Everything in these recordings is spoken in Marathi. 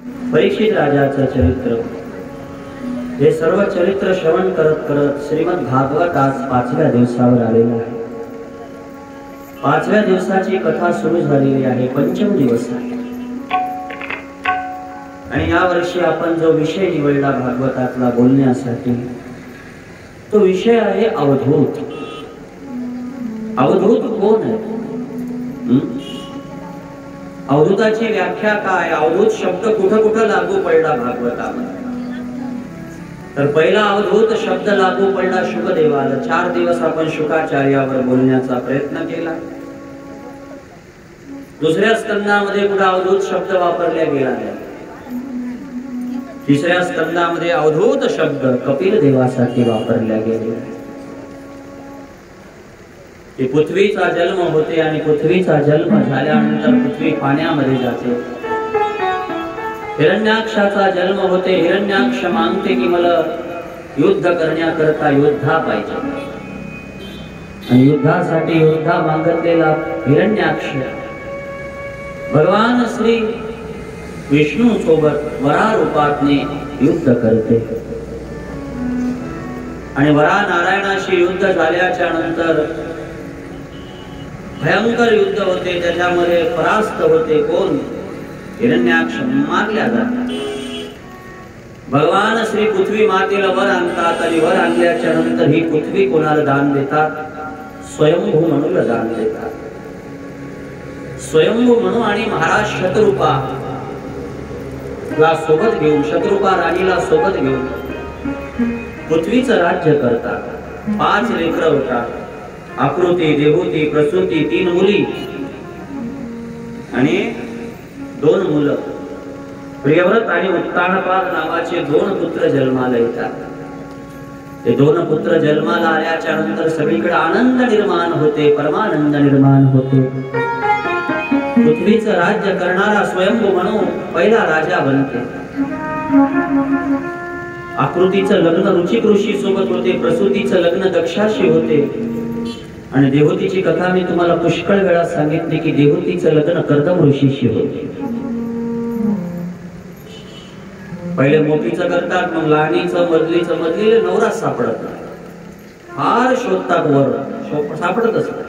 परीक्षित राजाचं चरित्र, हे सर्व चरित्र श्रवण करत करत श्रीमद भागवत आज 5व्या दिवसावर आलेला आहे. 5व्या दिवसाची कथा सुरू झालेली आहे. पंचम दिवस आहे आणि या वर्षी आपण जो विषय निवडला भागवतातला बोलण्यासाठी, तो विषय आहे अवधूत. अवधूत कोण आहे? अवधूताची व्याख्या काय? अवधूत शब्द कुठं कुठं लागू पडला भागवतामध्ये? तर पहिला अवधूत शब्द लागू पडला शुकदेवाला. 4 दिवस आपण शुकाचार्यावर बोलण्याचा प्रयत्न केला. दुसऱ्या स्कंदामध्ये पुढे अवधूत शब्द वापरला गेला नाही. तिसऱ्या स्कंदामध्ये अवधूत शब्द कपिल देवासाठी वापरला गेला. की पृथ्वीचा जन्म होते आणि पृथ्वीचा जन्म झाल्यानंतर पृथ्वी पाण्यामध्ये जाते. हिरण्याक्षाचा जन्म होते. हिरण्याक्ष मागते की मला युद्ध करण्याकरता योद्धा पाहिजे आणि युद्धासाठी योद्धा मागितलेला हिरण्याक्ष भगवान श्री विष्णू सोबत वरा रूपातने युद्ध करते आणि वरा नारायणाशी युद्ध झाल्याच्या नंतर भयंकर युद्ध होते. त्याच्यामध्ये परास्त होते. कोण? हिरण्याक्ष मारल्या जातात. भगवान श्री पृथ्वी मातेला वर आणतात आणि वर आणल्याच्या नंतर ही पृथ्वी कोणाला दान देतात? स्वयंभू म्हणूला दान देतात. स्वयंभू म्हणू आणि महाराज शतरूपा ला सोबत घेऊन, शतरूपा राणीला सोबत घेऊन पृथ्वीचं राज्य करतात. 5 लेकरं होतात. आकृती, देवहूती, प्रसूती, 3 मुली आणि 2 मुलं. प्रियव्रत आणि उत्तानपाद नावाचे 2 पुत्र जन्माला येतात. ते 2 पुत्र जन्माला आल्याच्या नंतर सगळीकडे आनंद निर्माण होते, परमानंद निर्माण होते. पृथ्वीचं राज्य करणारा स्वयंभू म्हणून पहिला राजा बनते. आकृतीचं लग्न रुचिक ऋषी सोबत होते. प्रसूतीचं लग्न दक्षाशी होते आणि देवहूतीची कथा मी तुम्हाला पुष्कळ वेळा सांगितली की देवहूतीचं लग्न कर्दम ऋषीशी होते. पहिले मोठीचं करतात, मग लहानीचं, मधलीला नवरा सापडत नाही. फार शोधतात, वर सापडतच नाही.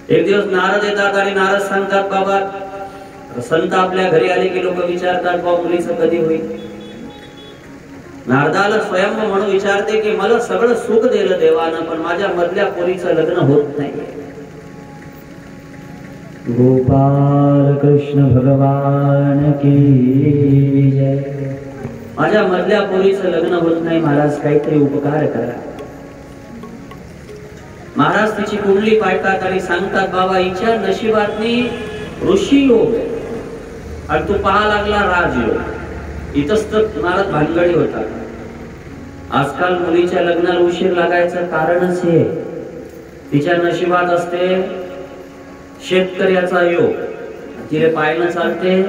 एक दिवस नारद येतात आणि नारद सांगतात, बाबा संत आपल्या घरी आले की लोक विचारतात, बाबा मुलीचं कधी होईल? नारदाला स्वयंभू म्हणून विचारते की मला सगळं सुख दिलं देवानं, पण माझ्या मधल्या पोरीचं लग्न होत नाही. गोपाल कृष्ण भगवान की जय. माझ्या मधल्या पोरीचं लग्न होत नाही, महाराज काहीतरी उपकार करा. महाराज तिची कुंडली पाहतात आणि सांगतात, बाबा हिच्या नशिबातनी ऋषी योग आणि तू पहा लागला राजयोग. इथंच तर नारद भानगडी होता. आजकाल मुलीच्या लग्नाला उशीर लागायचं कारणच हे, तिच्या नशिबात असते शेतकऱ्याचा योग. तिने पायनं चालते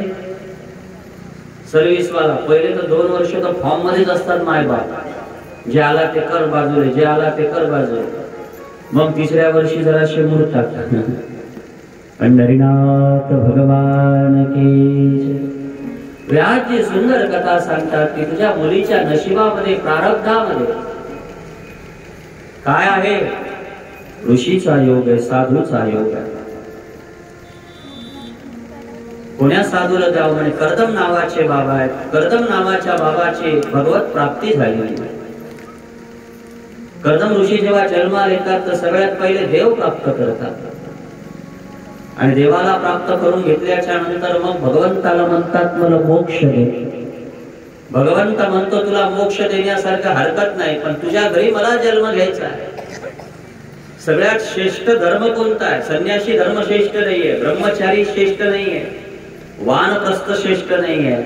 सर्व्हिसवाला. पहिले तर 2 वर्ष तर फॉर्म मध्येच असतात मायबाप, जे आला ते कर बाजूले, जे आला ते कर बाजूले. मग 3ऱ्या वर्षी जराशे मुहूर्तात. पंढरीनाथ भगवान की. व्यासजी सुंदर कथा सांगतात की तुझ्या मुलीच्या नशिबामध्ये, प्रारब्धामध्ये काय आहे? ऋषीचा योग आहे, साधूचा योग आहे. कोण्या साधूला द्यावं म्हणे? कर्दम नावाचे बाबा आहेत. कर्दम नावाच्या बाबाची भगवत प्राप्ती झाली. कर्दम ऋषी जेव्हा जन्माला येतात तर सगळ्यात पहिले देव प्राप्त करतात आणि देवाला प्राप्त करून घेतल्याच्या नंतर मग भगवंताला म्हणतात मला मोक्ष दे. भगवंत म्हणतो तुला मोक्ष देण्यासारखं हरकत नाही, पण तुझ्या घरी मला जन्म घ्यायचा आहे. सगळ्यात श्रेष्ठ धर्म कोणता आहे? संन्यासी धर्म श्रेष्ठ नाहीये, ब्रह्मचारी श्रेष्ठ नाहीये, वानप्रस्थ श्रेष्ठ नाहीये.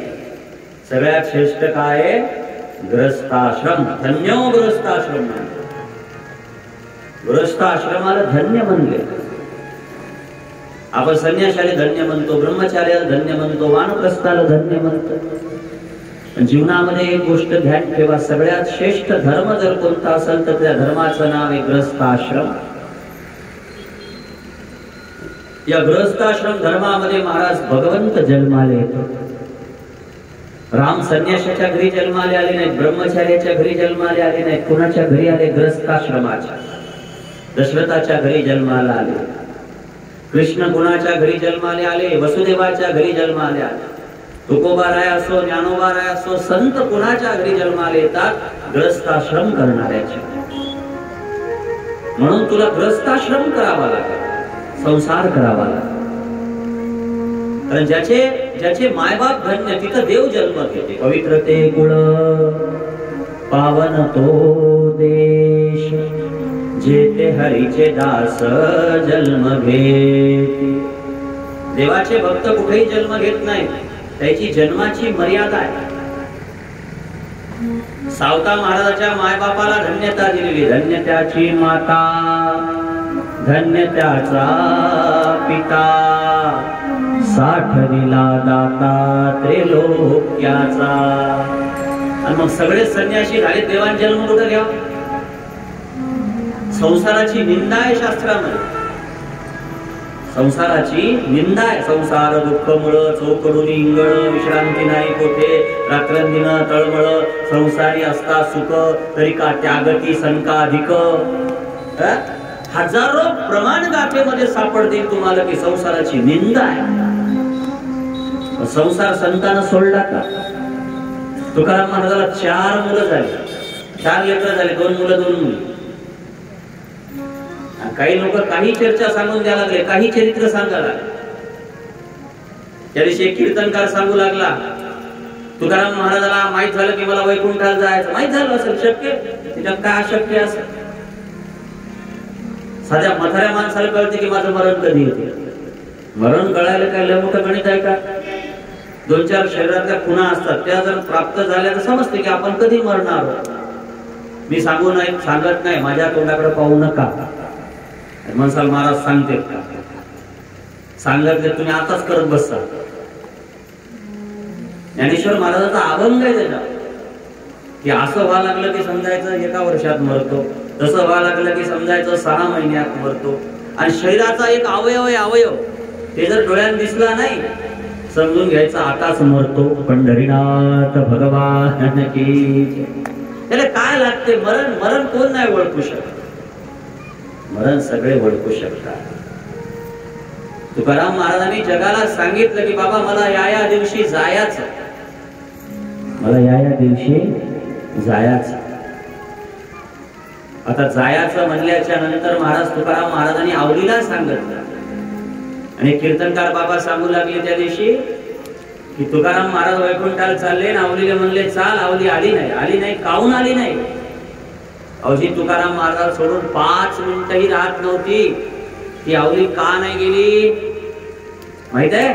सगळ्यात श्रेष्ठ काय आहे? गृहस्थाश्रम. धन्यो गृहस्थाश्रम. गृहस्थाश्रमाला धन्य म्हणले. आपण संन्यासाला धन्य म्हणतो, ब्रह्मचार्याला धन्य म्हणतो, वानप्रस्थाला धन्य म्हणतो. जीवनामध्ये एक गोष्ट ध्यान ठेवा, सगळ्यात श्रेष्ठ धर्म जर कोणता असेल तर त्या धर्माचं नाव आहे गृहस्थाश्रम. या गृहस्थाश्रम धर्मामध्ये महाराज भगवंत जन्माला येतो. राम संन्यासाच्या घरी जन्माले आले नाहीत, ब्रह्मचार्याच्या घरी जन्माले आले नाहीत. कुणाच्या घरी आले? ग्रस्ताश्रमाच्या. दशरथाच्या घरी जन्माला आले. कृष्ण कुणाच्या घरी जन्माले आले? वसुदेवाच्या घरी जन्माले आले. तुकोबाराय असो, ज्ञानोबाराय असो, संत कुणाच्या घरी जन्माले येतात? ग्रस्ताश्रम करणाऱ्याच्या. म्हणून तुला ग्रस्ताश्रम करावा लागेल, संसार करावा लागेल. कारण ज्याचे मायबाप धन्य तिथं देव जन्म घेते. पवित्र ते कुळ पावन तो देश, जेते हरीचे दास जन्म घेते. देवाचे भक्त कुठेही जन्म घेत नाही, त्याची जन्माची मर्यादा आहे. सावता महाराजाच्या मायबापाला धन्यता दिलेली. धन्य त्याची माता, धन्य त्याचा पिता, साठविला दाता त्रैलोक्याचा. आणि मग सगळे संन्यासी झाले. देवान जन्म कुठं घ्यावा? संसाराची निंदा आहे शास्त्रामध्ये. संसाराची निंदा आहे. संसार दुःख मुळ, चौकडून इंगळ, विश्रांती नाही कोठे, रात्रंदिन तळमळ, संसारी असता सुख, तरी का त्यागती संकाधिक. हजारो प्रमाण गाथेमध्ये सापडतील तुम्हाला की संसाराची निंदा आहे. संसार संतान सोडला का? तुकाराम महाराजाला 4 मुलं झाली, 4 लेकरं झाले, 2 मुलं 2 मुली. काही लोक काही चर्चा सांगून द्यायला लागले, काही चरित्र सांगायला लागले. त्या दिवशी एक कीर्तनकार सांगू लागला, तुकाराम महाराजाला माहित झालं की मला वैकुंठाला जायचं. माहित झालं असेल, शक्य त्याच्यात काय अशक्य असेल? साध्या म्हाताऱ्या माणसाला कळते की माझं मरण कधी येते. मरण कळायला काय लय मोठं गणित आहे का? 2-4 शरीरातल्या खुणा असतात, त्या जर प्राप्त झाल्या तर समजते की आपण कधी मरणार. मी सांगत नाही, माझ्या तोंडाकडे पाहू नका. मनसाल महाराज सांगते का? सांगत तुम्ही आताच करत बसता. ज्ञानेश्वर महाराजाचा अभंग आहे त्याचा की असं व्हायला लागलं की समजायचं 1 वर्षात मरतो, तसं व्हायला लागलं की समजायचं 6 महिन्यात मरतो. आणि शरीराचा एक अवयव आहे, अवयव ते जर डोळ्यात दिसला नाही समजून घ्यायचं आताच मरतो. पंढरीनाथ भगवान की. त्याला काय लागते? मरण. मरण कोण नाही ओळखू शकत, मरण सगळे ओळखू शकतात. तुकाराम महाराजांनी जगाला सांगितलं की बाबा मला या दिवशी जायचं, मला या दिवशी जायचं. आता जायचं म्हणल्याच्या नंतर महाराज तुकाराम महाराजांनी आवलीला सांगितलं. आणि कीर्तनकार बाबा सांगू लागले त्या दिवशी की तुकाराम महाराज वैकुंठाला चालले, आवलीला म्हणले चाल. आवली आली नाही. काहून आली नाही? अवजी तुकाराम महाराज सोडून 5 मिनिटही राहत नव्हती. ती आवली का नाही गेली माहित आहे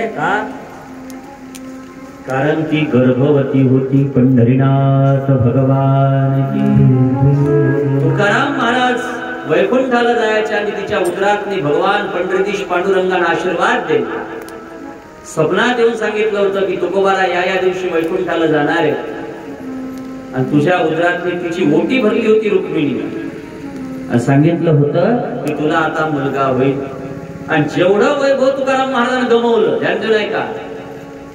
का? कारण ती गर्भवती होती. पंढरीनाथ भगवान की. तुकाराम महाराज वैकुंठाला जायच्या आणि तिच्या उदरातनी भगवान पंढरीधीश पांडुरंगाने आशीर्वाद दिला. स्वप्नात येऊन सांगितलं होतं की तुकोबाला या दिवशी वैकुंठाला जाणार आहे. आणि तुझ्या उदरातली तिची ओटी भरली होती रुक्मिणीने. सांगितलं होतं की तुला आता मुलगा होईल. आणि जेवढं वैभव तुकाराम महाराजांनी गमवलं जानते नाही का,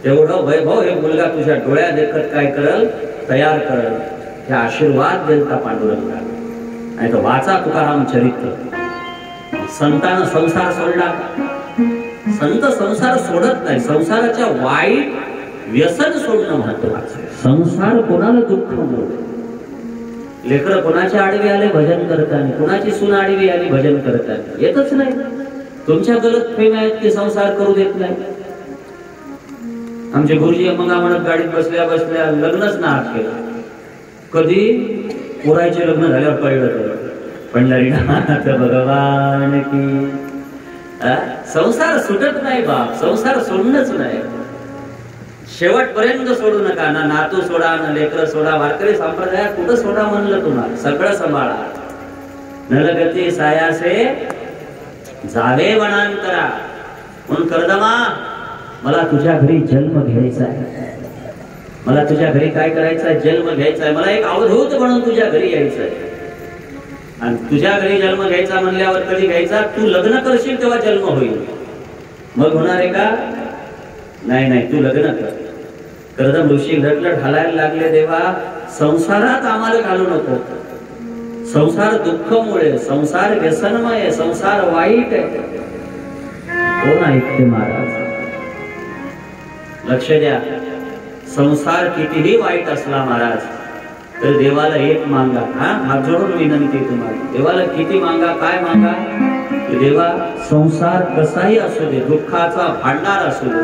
तेवढं वैभव हे मुलगा तुझ्या डोळ्या देखत काय करल, तयार करल. हे आशीर्वाद देलता पांडुरंगा. आणि तो वाचा तुकाराम चरित्र. संतान संसार सोडला. संत संसार सोडत नाही. संसाराच्या वाईट व्यसन सोडणं महत्वाचं. संसार कोणाला दुःख मोड. लेकरं कोणाचे आडवे आले भजन करताना, कोणाची सून आडवी आली भजन करताना येतच नाही. तुमच्या गलत प्रेम आहेत ते संसार करू देत नाही. आमचे गुरुजी मग म्हणत गाडीत बसल्या बसल्या लग्नच ना हात केला. कधी पोरायचे लग्न झाल्यावर कळलं. पंढरीनाथ भगवान की. संसार सुटत नाही बाप, संसार सोडणंच नाही. शेवटपर्यंत सोडू नका. ना नातू सोडा, ना लेकर सोडा. वारकरी संप्रदायात कुठं सोडा म्हणलं तुम्हाला? सगळं सांभाळा. नलगती सायासे जावे वनांतरा. म्हणून कर्दमा मला तुझ्या घरी जन्म घ्यायचा आहे. मला तुझ्या घरी काय करायचं आहे? जन्म घ्यायचा आहे. मला एक अवधूत म्हणून तुझ्या घरी यायचं आहे. आणि तुझ्या घरी जन्म घ्यायचा म्हणल्यावर कधी घ्यायचा? तू लग्न करशील तेव्हा जन्म होईल. मग होणार आहे का? नाही नाही, तू लग्न कर. कर्दम ऋषी लटलट हालायला लागले, देवा संसारात आम्हाला घालू नको. संसार दुःखमुळे, संसार व्यसनमय, संसार वाईट आहे. कोण ऐकते महाराज? लक्ष द्या, संसार कितीही वाईट असला महाराज तर देवाला एक मागा. हात जोडून विनंती तुम्हाला, देवाला किती मागा, काय मागा? देवा संसार कसाही असू दे, दुःखाचा भांडार असू दे,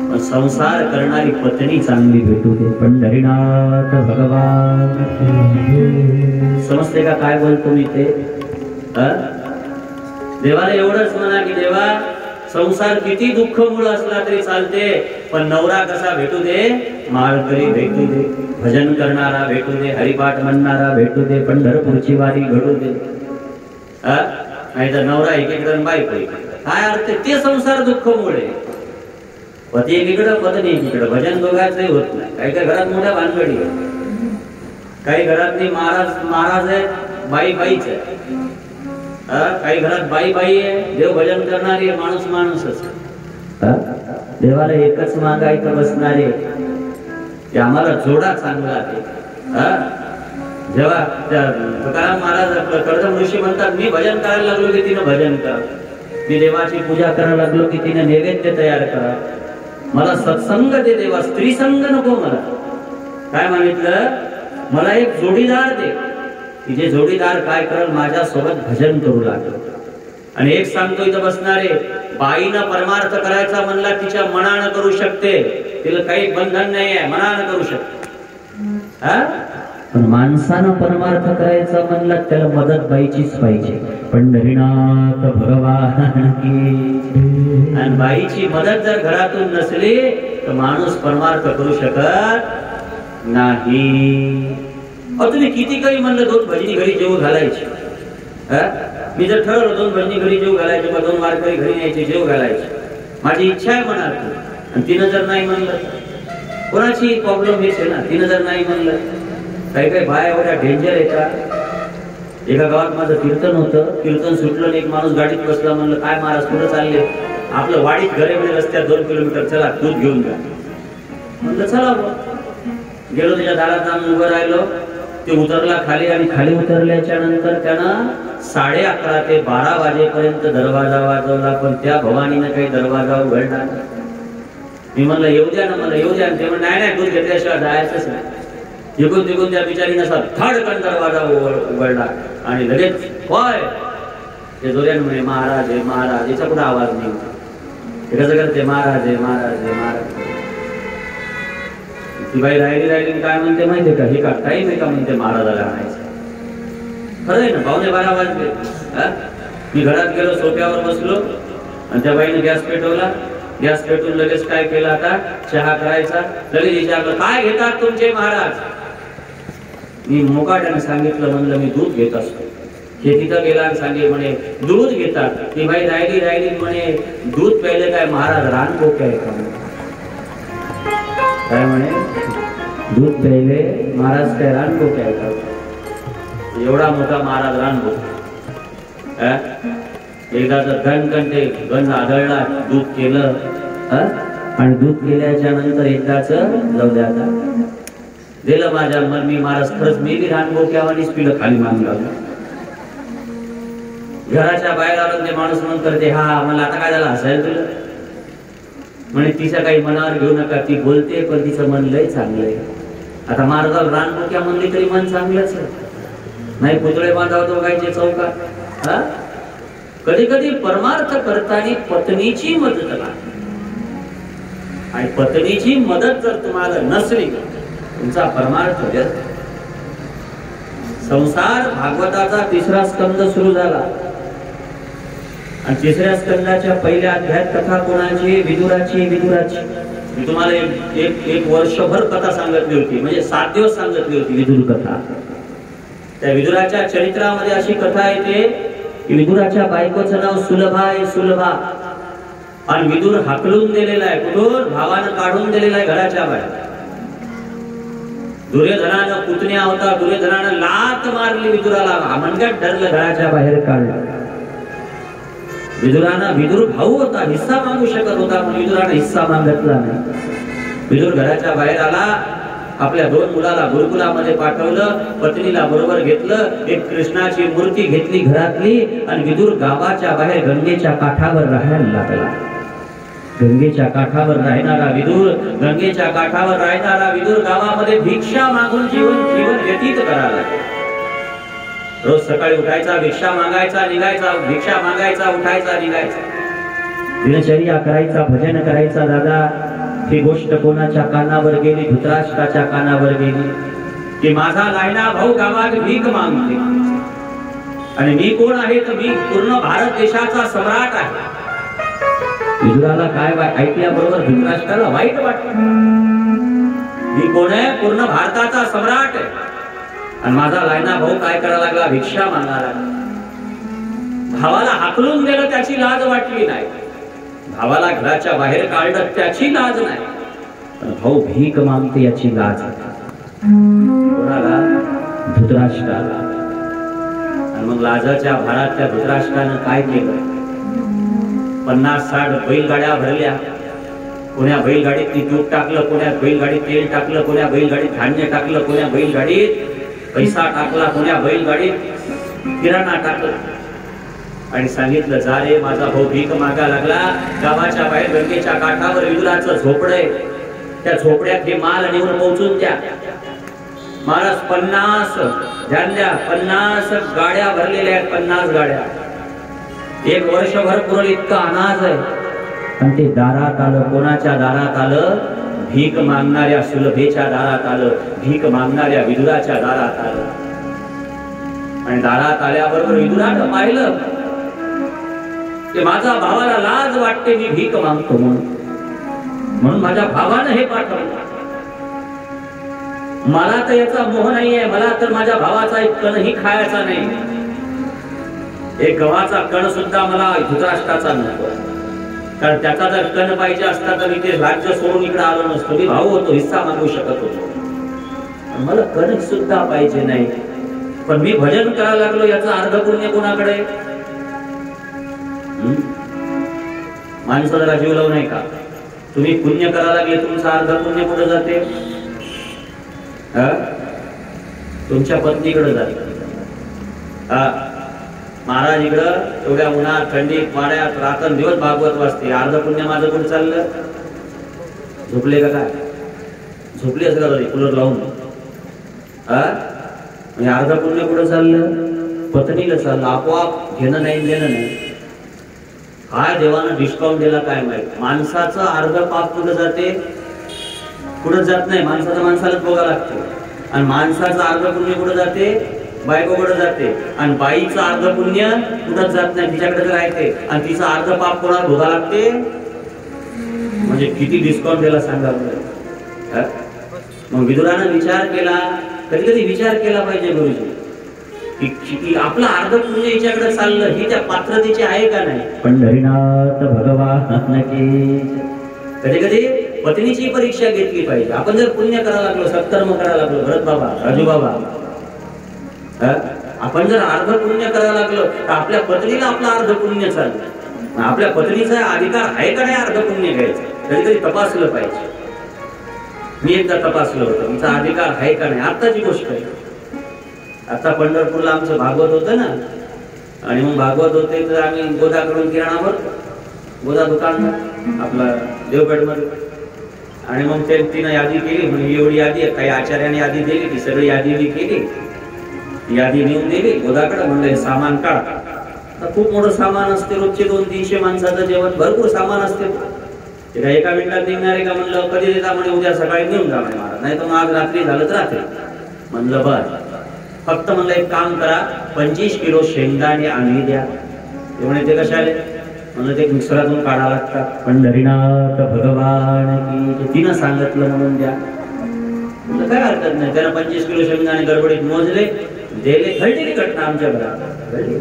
पण संसार करणारी पत्नी चांगली भेटू दे. पंढरीनाथ भगवान. समजते का काय बोलतो मी ते? देवाला एवढंच म्हणा की देवा संसार किती दुःख मुळ असला तरी चालते, पण नवरा कसा भेटू दे? माळकरी भेटू दे, भजन करणारा भेटू दे, हरिपाठ म्हणणारा भेटू दे, पंढरपूरची वारी घडू दे. नाही तर नवरा एकीकडे बायको एकीकडे, काय अर्थ? ते संसार दुःख मुळे. पती एकीकडे, पत्नी एकीकडे, भजन दोघांचंही होत नाही. काही काही घरात मोठ्या भानगडी आहे, काही घरात महाराज आहे, बाई बाईच आहे. काही घरात बाई बाई आहे, देव भजन करणारी आहे, माणूस माणूसच. देवाला एकच मागायचं बसणारे की आम्हाला जोडा चांगला आहे. जेव्हा तुकाराम महाराज कर्दम ऋषी म्हणतात, मी भजन करायला लागलो की तिनं भजन कर, मी देवाची पूजा करायला लागलो की तिने नैवेद्य तयार करा, मला सत्संग दे देवा, स्त्री संग नको मला. काय मागितलं? मला एक जोडीदार दे की जे जोडीदार काय करेल, माझ्या सोबत भजन करू लागलो. आणि एक सांगतो इथं बसणारे, बाईनं परमार्थ करायचा म्हणला तिच्या मनानं करू शकते, तिला काही बंधन नाही आहे, मनानं करू शकते. पण माणसानं परमार्थ करायचा म्हणला त्याला मदत बाईचीच पाहिजे. पंढरीनाथ भगवान की. आणि बाईची मदत जर घरातून नसली तर माणूस परमार्थ करू शकत नाही. तुम्ही किती काही म्हणलं 2 भजनी घरी जेव घालायची, मी जर ठरवलं 2 भजनी घरी जेव घालायचे, 2 वारकरी घरी न्यायचे, जेव घालायचे, माझी इच्छा आहे म्हणाल तू, आणि तिनं जर नाही म्हणलं, कोणाची प्रॉब्लेम हेच आहे ना, तिनं जर नाही म्हणलं. काही काही बाया एवढ्या डेंजर येतात. एका गावात माझं कीर्तन होतं, कीर्तन सुटलं, एक माणूस गाडीत बसला, म्हणलं काय महाराज कुठं चालले? आपलं वाडीत घरे म्हणजे रस्त्यात 2 किलोमीटर, चला दूध घेऊन जा. म्हणलं चला. गेलो, त्याच्या दारात जाऊन उभं राहिलो. ते उतरला खाली, आणि खाली उतरल्याच्या नंतर त्यानं 11:30 ते 12 वाजेपर्यंत दरवाजा वाजवला, पण त्या भवानीनं काही दरवाजा उघडला. मी म्हणलं येऊ द्या ना, मला येऊ द्या. ते म्हणलं नाही नाही, दूध घेतल्याशिवाय जायचंच नाही. जिकून तिकून त्या बिचारीनं असा धडकन दरवाजा उघडला, आणि लगेच होय ते जोऱ्यानं म्हणे महाराज आहे महाराज. याचा कुठं आवाज नाही, ते कसं करते महाराज आहे महाराज आहे महाराज. ती बाई राहिली काय म्हणते माहितीये का? हे का टाईम आहे का म्हणते महाराजाला आणायचं. खरं आहे ना, 11:15 वाजले. मी घरात गेलो, सोफ्यावर बसलो, आणि त्या बाईने गॅस पेटवला. गॅस पेटून लगेच काय केलं, आता चहा करायचा. लगेच विचारलं काय घेतात तुमचे महाराज? मी मोकाट्याने सांगितलं, म्हणलं मी दूध घेत असतो. हे तिथं गेला आणि सांगे म्हणे दूध घेतात. ती बाई राहिली म्हणे दूध प्यायले काय महाराज रानकोके आहे का? काय म्हणे दूध प्यायले महाराज काय रानकोके आहे का? एवढा मोठा महाराज रानकोके. एकदा तर घनघंटे गंध आदळला, दूध केलं, आणि दूध केल्याच्या नंतर एकदाच जाऊ द्या आता दिलं माझ्या मन. मी महाराज खरंच मी बी रानकोक्यावानीच पिलं, खाली मान घालून. घराच्या बाहेर आलो, ते माणूस म्हणून करते हा मला आता काय झालं हसायला तुला? म्हणे तिच्या काही मनावर घेऊ नका, ती बोलते पण तिचं मन लय चांगलं आहे. आता महाराजाला रानकोक्या म्हणली तरी मन चांगलंच आहे. नाही पुतळे बांधावतो गायचे चौकात. कधी कधी परमार्थ करताना पत्नीची मदत करा, आणि पत्नीची मदत जर तुम्हाला नसली तुमचा परमार्थ व्यर्थ. संसार भागवताचा 3रा स्कंद सुरू झाला, आणि 3ऱ्या स्कंदाच्या पहिल्या अध्यायात कथा कोणाची? विदुराची. मी तुम्हाला एक वर्षभर कथा सांगितली होती, म्हणजे 7 दिवस सांगितली होती विदुर कथा. त्या विदुराच्या चरित्रामध्ये अशी कथा येते की विदुराच्या बायकोचं नाव सुलभा आहे, सुलभा. आणि विदुर हाकलून दिलेला आहे, कुठून? भावानं काढून दिलेला आहे घराच्या बाहेर. दुर्योधनानं पुतण्या होता, दुर्योधनानं लात मारली विदुराला, मनगट धरलं, घराच्या बाहेर काढलं. विदुरांना विदुर भाऊ होता, हिस्सा मागू शकत होता, पण विदुरांना हिस्सा मागितला नाही. विदुर घराच्या बाहेर आला, आपल्या 2 मुलाला गुरुकुलामध्ये पाठवलं, पत्नीला बरोबर घेतलं, एक कृष्णाची मूर्ती घेतली घरातली आणि विदुर गावाच्या बाहेर गंगेच्या काठावर राहायला लागला. गंगेच्या काठावर राहणारा विदुर, गंगेच्या काठावर राहणारा विदुर गावामध्ये भिक्षा मागून जीवन व्यतीत करायला. रोज सकाळी उठायचा, भिक्षा मागायचा, निघायचा, भिक्षा मागायचा, उठायचा, निघायचा, दिनचर्या करायचा, भजन करायचा. दादा, ही गोष्ट कोणाच्या कानावर गेली? धृतराष्ट्राच्या कानावर गेली की माझा लायना भाऊ गावात भीक मागते आणि मी कोण आहे? तर मी पूर्ण भारत देशाचा सम्राट आहे. विदुराला काय ऐकल्याबरोबर धृतराष्ट्राला वाईट वाटलं. मी कोण आहे? पूर्ण भारताचा सम्राट आहे आणि माझा लायना भाऊ काय करायला लागला? भिक्षा मागायला. भावाला हाकलून दिलं, त्याची लाज वाटली नाही. भावाला घराच्या बाहेर काढलं, त्याची लाज नाही. पण भाऊ भीक मागते, याची लाज. कोणाला? धृतराष्ट्राला. आणि मग लाजाच्या भारात त्या धृतराष्ट्रानं काय केलं? 50-60 बैलगाड्या भरल्या. कोण्या बैलगाडीत तूप टाकलं, कोण्या बैलगाडीत तेल टाकलं, कोण्या बैलगाडीत धान्य टाकलं, कोण्या बैलगाडीत पैसा टाकला, कोण्या बैलगाडीत किराणा टाकला आणि सांगितलं, जा रे माझा भाऊ भीक मागा लागला. गावाच्या बाहेर गंगेच्या काठावर विदुराचं झोपडं, त्या झोपड्यात हे माल नेऊन पोहोचून द्या. महाराज 50 गाड्या भरलेल्या आहेत, 50 गाड्या. 1 वर्षभर पुरेल इतका अनाज आहे. आणि ते दारात आलं. कोणाच्या दारात आलं? भीक मागणाऱ्या सुलभेच्या दारात आलं, भीक मागणाऱ्या विदुराच्या दारात आलं. आणि दारात आल्याबरोबर विदुरानं पाहिलं की माझा भावाला लाज वाटते, मी भीक मागतो म्हणून माझ्या भावानं हे पाठवलं. मला तर याचा मोह नाहीये, मला तर माझ्या भावाचा एक कणही खायचा नाही. एक गव्हाचा कण सुद्धा मला धृतराष्ट्राचा नको, कारण त्याचा जर कण पाहिजे असता तर मी ते राज्य सोडून इकडे आलो नसतो. मी भाऊ होतो, हिस्सा मागू शकत होतो. मला कण सुद्धा पाहिजे नाही. पण मी भजन करायला लागलो, याचा अर्ध पुण्य कोणाकडे? माणसाला जीव लावू नाही का? तुम्ही पुण्य करायला लागले, तुमचा अर्ध पुण्य कुठे जाते? तुमच्या पत्नीकडे जाते. महाराज इकडं एवढ्या उन्हात थंडीत वाड्यात रात्रंदिवस भागवत वाचते, अर्ध पुण्य माझं कुठे चाललं? झोपले का काय? झोपली असं का कूलर लावून? म्हणजे अर्ध पुण्य कुठं चाललं? पत्नीला चाललं. आपोआप घेणं नाही, देणं नाही. काय देवानं डिस्काउंट दिला काय माहित. माणसाचं अर्ध पाप कुठं जाते? कुठं जात नाही. माणसालाच बघावं लागते. आणि माणसाचं अर्ध पुण्य कुठं जाते? बायकोकडे जाते. आणि बाईचं अर्ध पुण्य कुठंच जात नाही, तिच्याकडे राहते. आणि तिचं अर्ध पाप कोणाला भोगा लागते? म्हणजे किती डिस्काउंट दिला सांगा. मग विदुरानं विचार केला, कधी कधी विचार केला पाहिजे गुरुजी, की आपलं अर्ध पुण्य हिच्याकडे चाललं, ही त्या पात्रतेची आहे का नाही? पंढरीनाथ भगवान की. कधी कधी पत्नीची परीक्षा घेतली पाहिजे. आपण जर पुण्य करायला लागलो, सत्कर्म करायला लागलो, भरत बाबा, राजू बाबा, आपण जर अर्ध पुण्य करायला लागलो तर आपल्या पत्नीला आपलं अर्ध पुण्य चाललं. आपल्या पत्नीचा अधिकार आहे का नाही अर्ध पुण्य घ्यायचं? कधी कधी तपासलं पाहिजे. मी एकदा तपासलं होतं, तुमचा अधिकार आहे का नाही. आत्ताची गोष्ट आहे. आता पंढरपूरला आमचं भागवत होतं ना, आणि मग भागवत होते तर आम्ही गोदाकडून किराणावर, गोदा दुकान आपला देवगडमध्ये, आणि मग तिनं यादी केली. म्हणजे एवढी यादी आहे, काही आचार्याने यादी दिली, ती सगळी यादी मी केली. यादी नेऊन दिली गोदाकडे. म्हणलं हे सामान काढ. तर खूप मोठं सामान असते, रोजचे 200-300 माणसाचं जेवण, भरपूर सामान असते. ते काय एका मिनिटात निघणार आहे का? म्हणलं कधी देता? म्हणजे उद्या सकाळी नेऊन जा म्हणे महाराज, नाही तर मग आज रात्री झालं तर रात्री. म्हणलं बर. फक्त म्हणलं एक काम करा, 25 किलो शेंगदाणे आणली द्या. ते म्हणे ते कशाले? म्हणलं ते मिक्सरातून काढावं लागतात. पंढरीनाथ भगवान की. तिनं सांगितलं म्हणून द्या. म्हणलं काय हरकत नाही. त्यानं 25 किलो शेंगदाणे गडबडीत मोजले, दिले. घडली घटना आमच्या घरात घडली.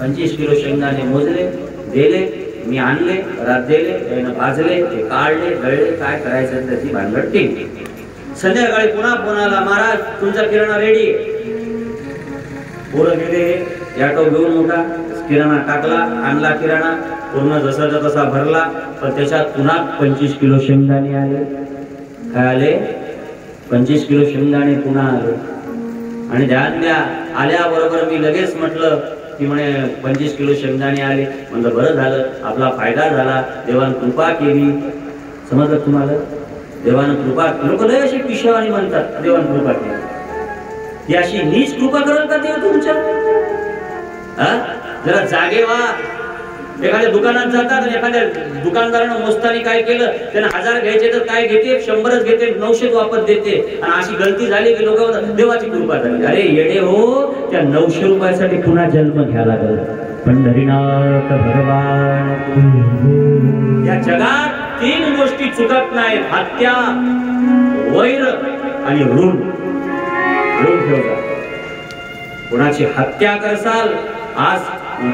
25 किलो शेंगदाणे मोजले, दिले. मी आणले, घरात दिले, त्यानं भाजले, ते काढले, गळले. काय करायचं त्याची भानगड केली. संध्याकाळी पुन्हा फोन आला, महाराज तुमचा किराणा रेडी आहे. पोरं गेले, ऑटो घेऊन मोठा किराणा टाकला, आणला किराणा पूर्ण जसाचा तसा भरला, पण त्याच्यात पुन्हा 25 किलो शेंगदाणे आले. काय आले? 25 किलो शेंगदाणे पुन्हा आले. आणि ध्यान द्या, आल्याबरोबर मी लगेच म्हटलं की म्हणे 25 किलो शेंगदाणे आले. म्हणलं बरं झालं, आपला फायदा झाला, देवानं कृपा केली. समजलं तुम्हाला? देवानं कृपा. लोक लय अशी पिशवाणी म्हणतात देवानं कृपा केली. ही अशी नीच कृपा करत का देव तुमच्या? जरा जागे व्हा. एखाद्या दुकानात जातात आणि एखाद्या दुकानदारानं मोजताना काय केलं, त्याने 1000 घ्यायचे तर काय घेते, 100च घेते, 900 वापस देते. आणि अशी गलती झाली की लोक देवाची कृपा झाली. अरे येडे हो, त्या 900 रुपयासाठी पुन्हा जन्म घ्यायला लागला. पंढरीनाथ भगवान. या जगात 3 गोष्टी चुकत नाहीत: हत्या, वैर आणि ऋण. कोणाची हत्या करसाल, आज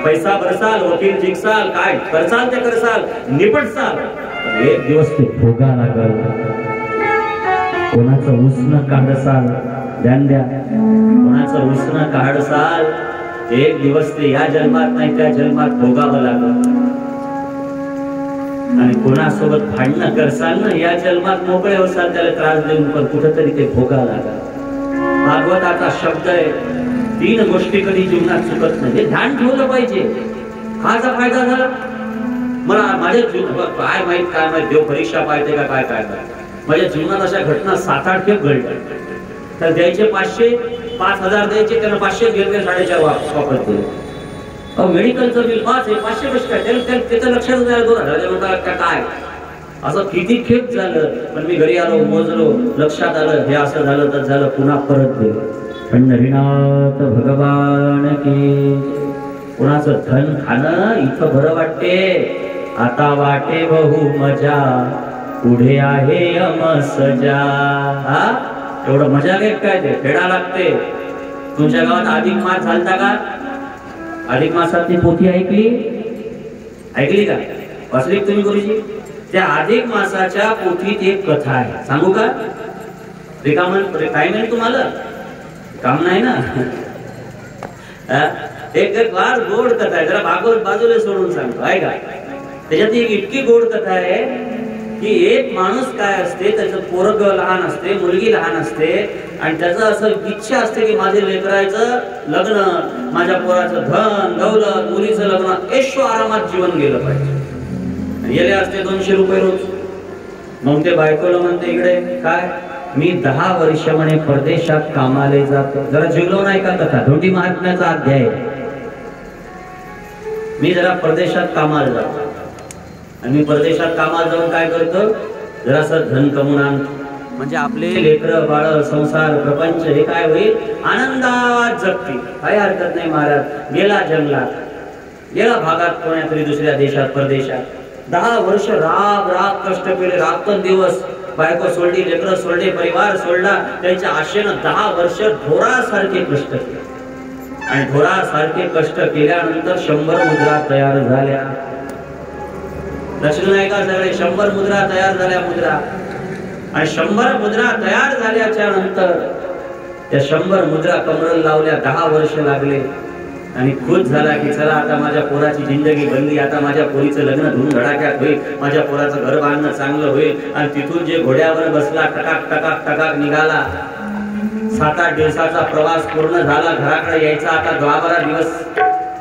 पैसा भरसाल, वकील जिंकसाल, काय करसाल ते करसाल, निपटसाल, एक दिवस ते भोगा लागल. कोणाचं उसनं काढसाल, ध्यान द्या, कोणाचं उसनं काढसाल, एक दिवस ते या जन्मात नाही त्या जन्मात भोगावं लागल. आणि कोणासोबत भांडणं करसाल ना, या जन्मात मोकळे होसाल, त्याला त्रास देऊन, पण कुठेतरी ते भोगा लागल. भागवताचा शब्द आहे, 3 गोष्टी कधी जीवनात चुकत नाही. ध्यान ठेवलं पाहिजे. काचा फायदा झाला मला? माझ्या काय माहित, काय माहित देव परीक्षा पाहते का काय काय. माझ्या जीवनात अशा घटना 7-8 खेप घडल्या. तर द्यायचे 500, 5000 द्यायचे, त्यांना 500 घेतले, 4.5 वापस दिले. मेडिकलचं बिल 5 आहे, 500 कशी काय? त्याचं लक्षात झालं 2000 काय. असं किती खेप झालं. पण मी घरी आलो, मोजलो, लक्षात आलं, हे असं झालं तर झालं, पुन्हा परत दिलं. पंढरीनाथ भगवान की. कुणाचं धन खाणं इथं बरं वाटते, आता वाटे बहु मजा, पुढे आहे अमसजा. एवढं मजा घेत काय ते फेडा लागते. तुमच्या गावात अधिक मास झालता का? अधिक मासातली पोथी ऐकली का? वाचली तुम्ही गुरुजी? त्या अधिक मासाच्या पोथीत एक कथा आहे, सांगू का? काय नाही तुम्हाला काम नाही ना. एक फार गोड कथा आहे, जरा भागवत बाजूला सोडून सांगतो, आहे का? त्याच्यात एक इतकी गोड कथा आहे की एक माणूस काय असते, त्याचं पोरग लहान असते, मुलगी लहान असते, आणि त्याचं असं इच्छा असते की माझे लेकराचं लग्न, माझ्या पोराचं धन दौलत, मुलीचं लग्न, ऐशो आरामात जीवन गेलं पाहिजे. गेले असते 200 रुपये रोज. मग ते बायकोला म्हणते, इकडे काय, मी 10 वर्ष म्हणे परदेशात कामाला जातो. जरा जिवलो नाही का कथा? धोंडी महात्म्याचा अध्याय. मी जरा परदेशात कामाला जातो, आणि मी परदेशात कामाला जाऊन काय करतो, जरासं धन कमवून आणतो, म्हणजे आपले लेकरं बाळ संसार प्रपंच हे काय होईल, आनंदात जगतील. काही हरकत नाही महाराज. गेला जंगलात, गेला भागात, कोण्यातरी दुसऱ्या देशात, परदेशात 10 वर्ष राब कष्ट केले, रात्रंदिवस. बायको सोडली, लेकरं सोडले, परिवार सोडला. त्यांच्या आशेनं 10 वर्ष ढोरासारखे कष्ट केले. आणि ढोरासारखे कष्ट केल्यानंतर 100 मुद्रा तयार झाल्या. लक्ष्मी नाही का सगळे? 100 मुद्रा तयार झाल्या. मुद्रा. आणि 100 मुद्रा तयार झाल्याच्या नंतर त्या 100 मुद्रा कमरेला लावल्या. 10 वर्ष लागले. आणि खुश झाला की चला आता माझ्या पोराची जिंदगी बनली, आता माझ्या पोरीचं लग्न धूमधडाक्यात होईल, माझ्या पोराचं घर बांधणं चांगलं होईल. आणि तिथून जे घोड्यावर बसला, टकाक टकाक टकाक निघाला. 7-8 दिवसाचा प्रवास पूर्ण झाला. घराकडे यायचा आता 12 दिवस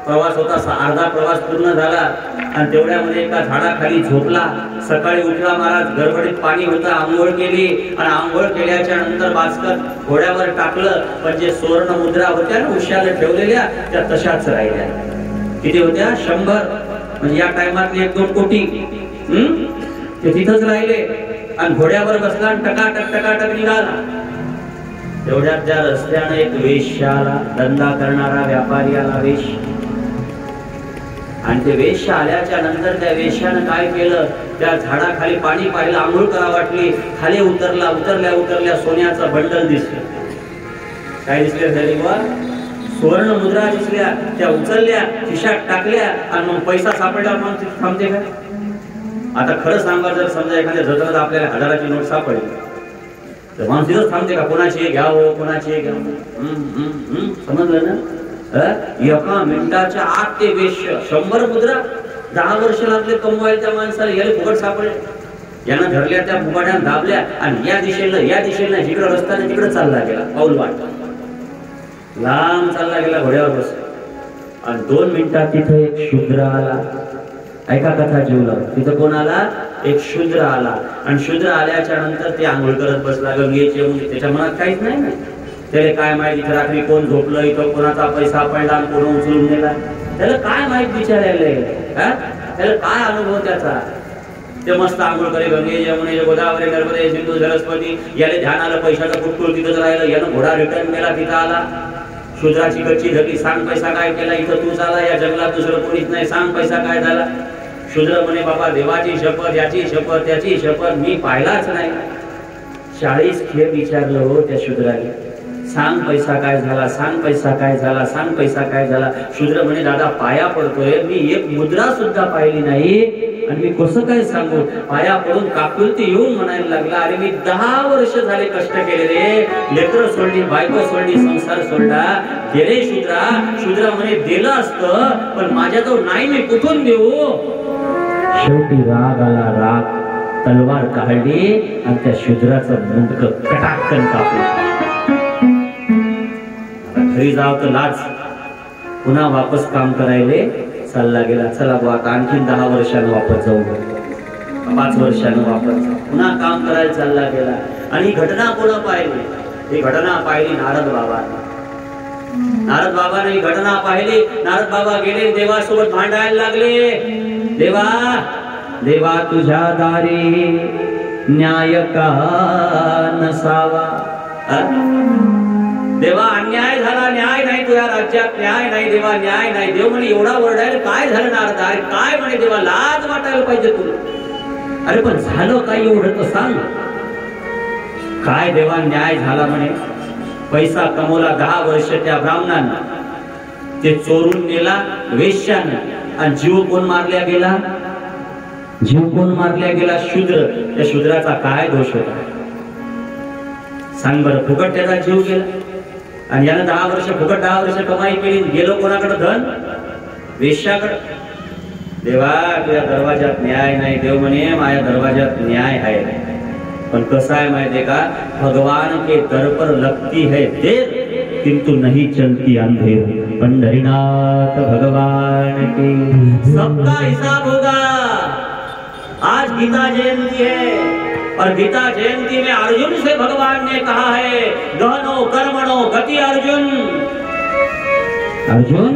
प्रवास होता. अर्धा प्रवास पूर्ण झाला. आणि तेवढ्यामध्ये एका झाडाखाली झोपला. सकाळी उठला महाराज, गडबडीत पाणी होतं, आंघोळ केली. आणि आंघोळ केल्याच्या नंतर बास्कट घोड्यावर टाकलं. पण जे सुवर्ण मुद्रा होत्या ना उशाला ठेवलेल्या, त्या तशाच राहिल्या. किती होत्या? 100. म्हणजे या टायमात 1-2 कोटी ते तिथंच राहिले. आणि घोड्यावर बसला आणि टकाटक टकाटक निघाला. तेवढ्यात त्या रस्त्याने एक वेश्या आला, धंदा करणारा व्यापारी आला, वेश. आणि ते वेश्या आल्याच्या नंतर त्या वेश्यानं काय केलं, त्या झाडाखाली पाणी पाहिलं, आंघोळ करा वाटली, खाली उतरला. उतरल्या सोन्याचं बंडल दिसलं. काय दिसलं तरी बा? सुवर्ण मुद्रा दिसल्या. त्या उचलल्या, खिशात टाकल्या. आणि मग पैसा सापडला मग थांबते का? आता खरं सांगा, जर समजा एखाद्या जत्रात आपल्याला 1000ची नोट सापडली तर माणूस तिथंच थांबते का? कोणाची घ्यावं, कोणाची घ्यावं? समजलं ना? एका मिनिटाच्या आत ते वेश्य 100 मुद्रा 10 वर्ष लागले कमवायला त्या माणसाला. याला फुकट सापडले. यानं धरल्या त्या फुकट्या दाबल्या आणि या दिशेला जिकडे रस्त्याने तिकडे चालला गेला. पाऊल वाट लांब चालला गेला घोड्यावर बस. आणि 2 मिनिटात तिथे एक शूद्र आला. ऐका कथा जीवला. तिथं कोण आला? एक शूद्र आला. आणि शूद्र आल्याच्या नंतर ते आंघोळ करत बसला गंगेचे. म्हणजे त्याच्या मनात काहीच नाही ना. त्याला काय माहिती इथं रात्री कोण झोपलं, इथं कोणाचा पैसा पडला, कोण उचलून नेला, त्याला काय माहित विचारायला. त्याला काय अनुभव त्याचा? ते मस्त आंघोळ करे गंगे यमुने गोदावरी नर्मदे सिंधू सरस्वती. याला ध्यान आलं, पैशाचा कुटकुळ तिथंच राहिलं. यानं घोडा रिटर्न केला, तिथं आला. शूद्राची गच्ची धरली. सांग पैसा काय केला? इथं तूच आला, या जंगलात दुसरं कोणीच नाही. सांग पैसा काय झाला? शूद्र म्हणे बाबा देवाची शपथ, याची शपथ, त्याची शपथ, मी पाहिलाच नाही. 40 खेप विचारलं हो त्या शूद्राने. सांग पैसा काय झाला, सांग पैसा काय झाला, सांग पैसा काय झाला. शूद्र म्हणे दादा पाया पडतोय, मी एक मुद्रा सुद्धा पाहिली नाही आणि मी कसं काय सांगू. पाया पडून काकुलती येऊन म्हणायला लागला, अरे मी 10 वर्ष झाले कष्ट केले रे. लेकरं सोडली, बायको सोडली, संसार सोडला. गेले शूद्रा. शूद्र म्हणे दिलं असतं पण माझ्याजवळ नाही, मी कुठून देऊ. शेवटी राग आला. राग तलवार काढली आणि त्या शूद्राचं मुंडकं कटाकन कापलं. घरी जाव तर लाज. पुन्हा वापस काम करायले चालला गेला. चला बुवा आता आणखीन 10 वर्षांनी वापस जाऊ, 5 वर्षांनी वापस जाऊ. पुन्हा काम करायला चालला गेला. आणि ही घटना कोण पाहिली? ही घटना पाहिली नारद बाबा. नारद बाबाने ही घटना पाहिली. नारद बाबा गेले देवासोबत भांडायला लागले. देवा देवा तुझ्या दारी न्याय का नसावा. देवा अन्याय झाला, न्याय नाही तुझ्या राज्यात, न्याय नाही देवा, न्याय नाही. देव म्हणे एवढा ओरडायला काय झालं नारदा? अरे काय म्हणे देवा, लाज वाटायला पाहिजे तुला. अरे पण झालं काय एवढं तर सांग. काय देवा न्याय झाला म्हणे. पैसा कमवला 10 वर्ष त्या ब्राह्मणांना, ते चोरून नेला वेश्यानं. आणि जीव कोण मारल्या गेला? जीव कोण मारल्या गेला? शूद्र. त्या शूद्राचा काय दोष होता सांग बरं. फुकट त्याचा जीव गेला. आणि यानं 10 वर्ष फुकट 10 वर्ष कमाई केली. गेलो कोणाकडे? धन वेश्याकडे. देवा तुझ्या दरवाजात न्याय नाही. देव म्हणे माझ्या दरवाजात न्याय आहे. पण कसं आहे माहितीये का? भगवान के दर पर लगती है देर किंतु नहीं चलती अंधेर. पंढरीनाथ भगवान की सबका हिसाब होगा. आज गीता जयंती है और गीता जयंती में अर्जुन से भगवान ने कहा है गहनो कर्मणो गति अर्जुन. अर्जुन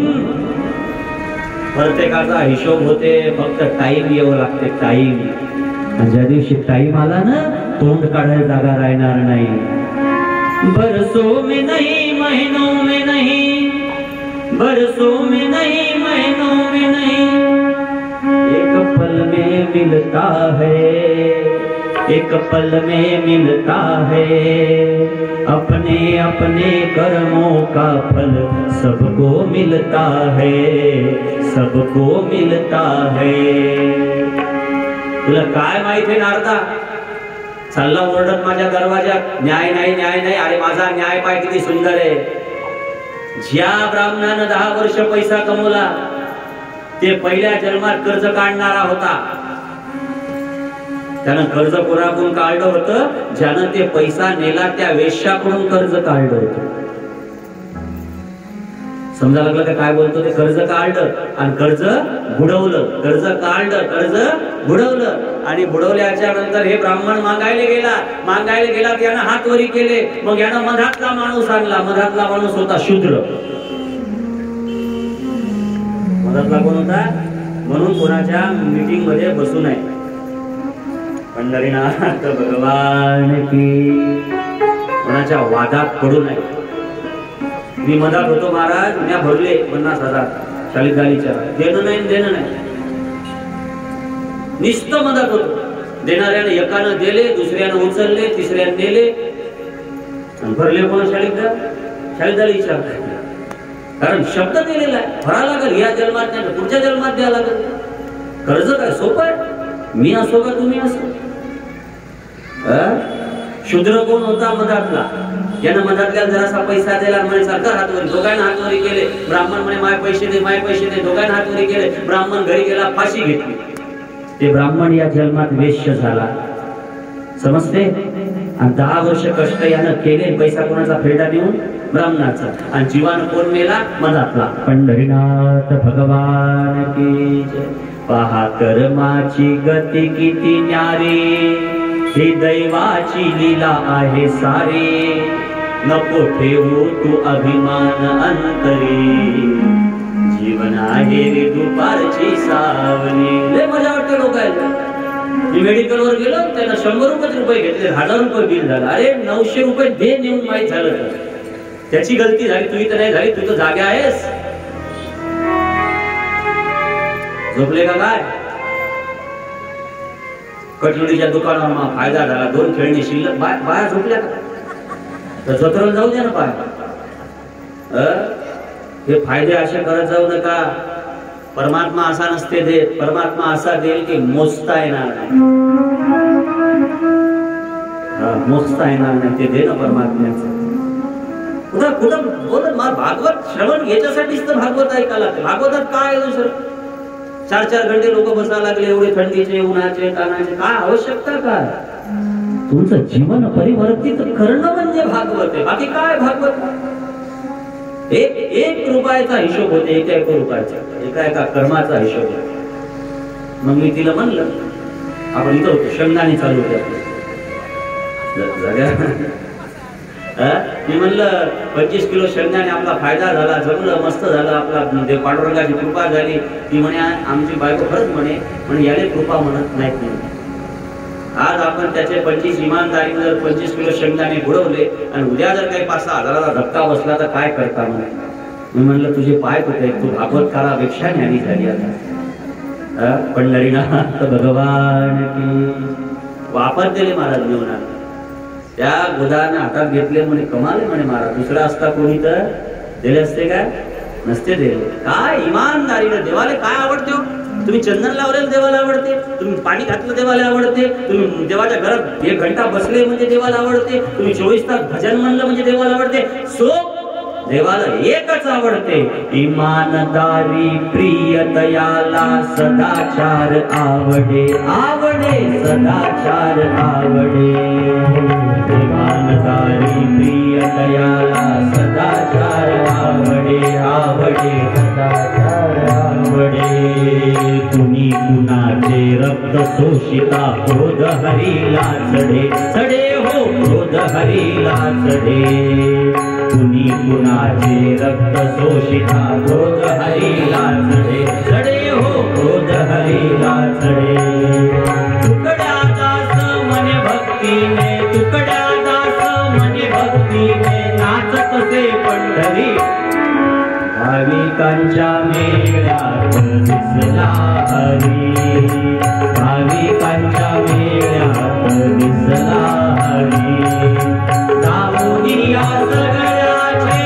प्रत्येकाचा हिशोब होते, फक्त टाइम यावं लागते. टाइम. ज्या दिवशी टाइम आला ना तोंड काढायला जागा राहणार नाही. बरसों में नहीं, महीनों में नहीं, बरसों में नहीं, महीनों में नहीं, एक पल में मिलता है, एक पल में मिलता है. अपने अपने कर्मों का फल सबको मिलता है, सबको मिलता है. तुला काय माहिती नारदा? चालला ओरडत माझ्या दरवाजात, न्याय नाही, न्याय नाही. अरे माझा न्याय पाय किती सुंदर आहे. ज्या ब्राह्मणानं 10 वर्ष पैसा कमवला ते पहिल्या जन्मात कर्ज काढणारा होता. त्यानं कर्ज कोणाकडून काढलं होतं? ज्यानं ते पैसा नेला त्या वेश्याकडून कर्ज काढलं होतं. समजा लागलं का काय बोलतो? ते कर्ज काढलं आणि कर्ज बुडवलं. कर्ज काढलं, कर्ज बुडवलं. आणि बुडवल्याच्या नंतर हे ब्राह्मण मागायला गेला त्यानं हात वरी केले. मग यानं मधातला माणूस आणला. मधातला माणूस होता शूद्र. मधातला कोण होता? म्हणून कोणाच्या मीटिंग मध्ये बसू नये. पंढरीनाथ भगवान की. कोणाच्या वादात पडू नये. मी मधात होतो महाराज, मी भरले 50,000 शाळेत गालीच्या. देणं नाही. निस्त मदत होतो. देणाऱ्याने एकानं दिले, दुसऱ्यानं उचलले, तिसऱ्यानं नेले आणि भरले कोण? शाळेत गालीच्या. कारण शब्द दिलेला आहे. भरा लागेल या जन्मात नाही, पुढच्या जन्मात द्या लागेल. कर्ज काय सोपं आहे? मी असो का तुम्ही असो? शूद्र कोण होता? मधातला. ज्यानं मधातल्याला जरासा पैसा दिला म्हणे सरकार हातवरी, दोघांना हातवरी केले. ब्राह्मण म्हणे माय पैसे दे, माय पैसे दे, दोघांना हातवरी केले. ब्राह्मण घरी गेला, फाशी घेतली. ते ब्राह्मण या जन्मात वेश्य झाला, समजते. आणि 10 वर्ष कष्ट यानं केले, पैसा कोणाचा फेडा देऊन? ब्राह्मणाचा. आणि जीवान कोण मेला? मधातला. पंढरीनाथ भगवान की जय. पहा कर्माची गती किती न्यारी, ही दैवाची लीला आहे सारी. नको ठेवू तू अभिमान अंतरी, जीवन आहे रे दुपारची सावली. लय मजा वाटते लोकांना. मी मेडिकल वर गेलो, त्यांना 100 रुपये घेतले, 1000 रुपये बिल झालं. अरे 900 रुपये दे नेऊन माहीत झालं तर. त्याची गलती झाली, तुझी तर नाही झाली, तू तर जागे आहेस. झोपले का काय? कटलरीच्या दुकानावर फायदा झाला, 2 खेळणी शिल्लक, बाया झोपल्या का? तर जत्रेला जाऊ द्या ना पाय. हे फायदे असे करत जाऊ नका. परमात्मा असा नसते देत. परमात्मा असा देईल की मोजता येणार नाही. मोजता येणार नाही ते दे ना परमात्म्याचं. कुठं कुठं बोल. भागवत श्रवण याच्यासाठीच तर भागवत ऐकायला लागते. भागवतात काय आहे सर? 4-4 घंटे लोक बसायला लागले, एवढे थंडीचे, उन्हाचे, तानाचे. काय आवश्यकता काय? तुमचं जीवन परिवर्तित करणं म्हणजे भागवत आहे. बाकी काय भागवत? एक रुपयाचा हिशोब होते, एका रुपयाचा, एका कर्माचा हिशोब होते. मग मी तिला म्हणलं, आपण इथं होतो, शेंगदाणे चालू होते आपले. मी म्हणलं 25 किलो शेंगदाणे, आपला फायदा झाला, जमलं, मस्त झालं, आपला पांडुरंगाची कृपा झाली. ती म्हणे आमची बायको खरंच म्हणे याने कृपा म्हणत नाहीत म्हणे. आज आपण त्याचे 25 इमानदारीने जर 25 किलो शेंगदाणे बुडवले आणि उद्या जर काही 5-6 हजाराचा धक्का बसला तर काय करता म्हणे. मी म्हणलं तुझे पाय कुठे? तू भागवतकारापेक्षा ज्ञानी झाली आता. पंढरीनाथ भगवान की. वापर दिले महाराज जीवनात. त्या गोदाने हातात घेतले म्हणे कमाल म्हणे महाराज. दुसरा असता कोणी तर दिले असते काय? नसते दिले. काय इमानदारीने. देवाला काय आवडते? तुम्ही चंदन लावलेलं देवाला आवडते, तुम्ही पाणी घातलं देवाला आवडते, तुम्ही देवाच्या घरात 1 घंटा बसले म्हणजे देवाला आवडते, तुम्ही 24 तास भजन म्हणलं म्हणजे देवाला आवडते. सो देवाला एकच आवडते, इमानदारी प्रियतयाला सदाचार आवडे. आवडे सदाचार आवडे. इमानदारी प्रियतयाला सदाचार आवडे. आवडे सदाचार आवडे. कुणी कुणाचे रक्त शोषिता क्रोध हरीला चढे. चढे हो क्रोध हरीला चढे. कुणी कुणाचे रक्त शोषिता क्रोध हरीला चढे. चढे हो क्रोध हरीला चढे. तुकड्या दास मने भक्तीने, तुकड्या दास मने भक्तीने नाचत से पंढरी. भाविकांच्या मेळ्यात दिसला हरी. भाविकांच्या मेळ्यात दिसला हरी. दाऊनी या सगळ्याचे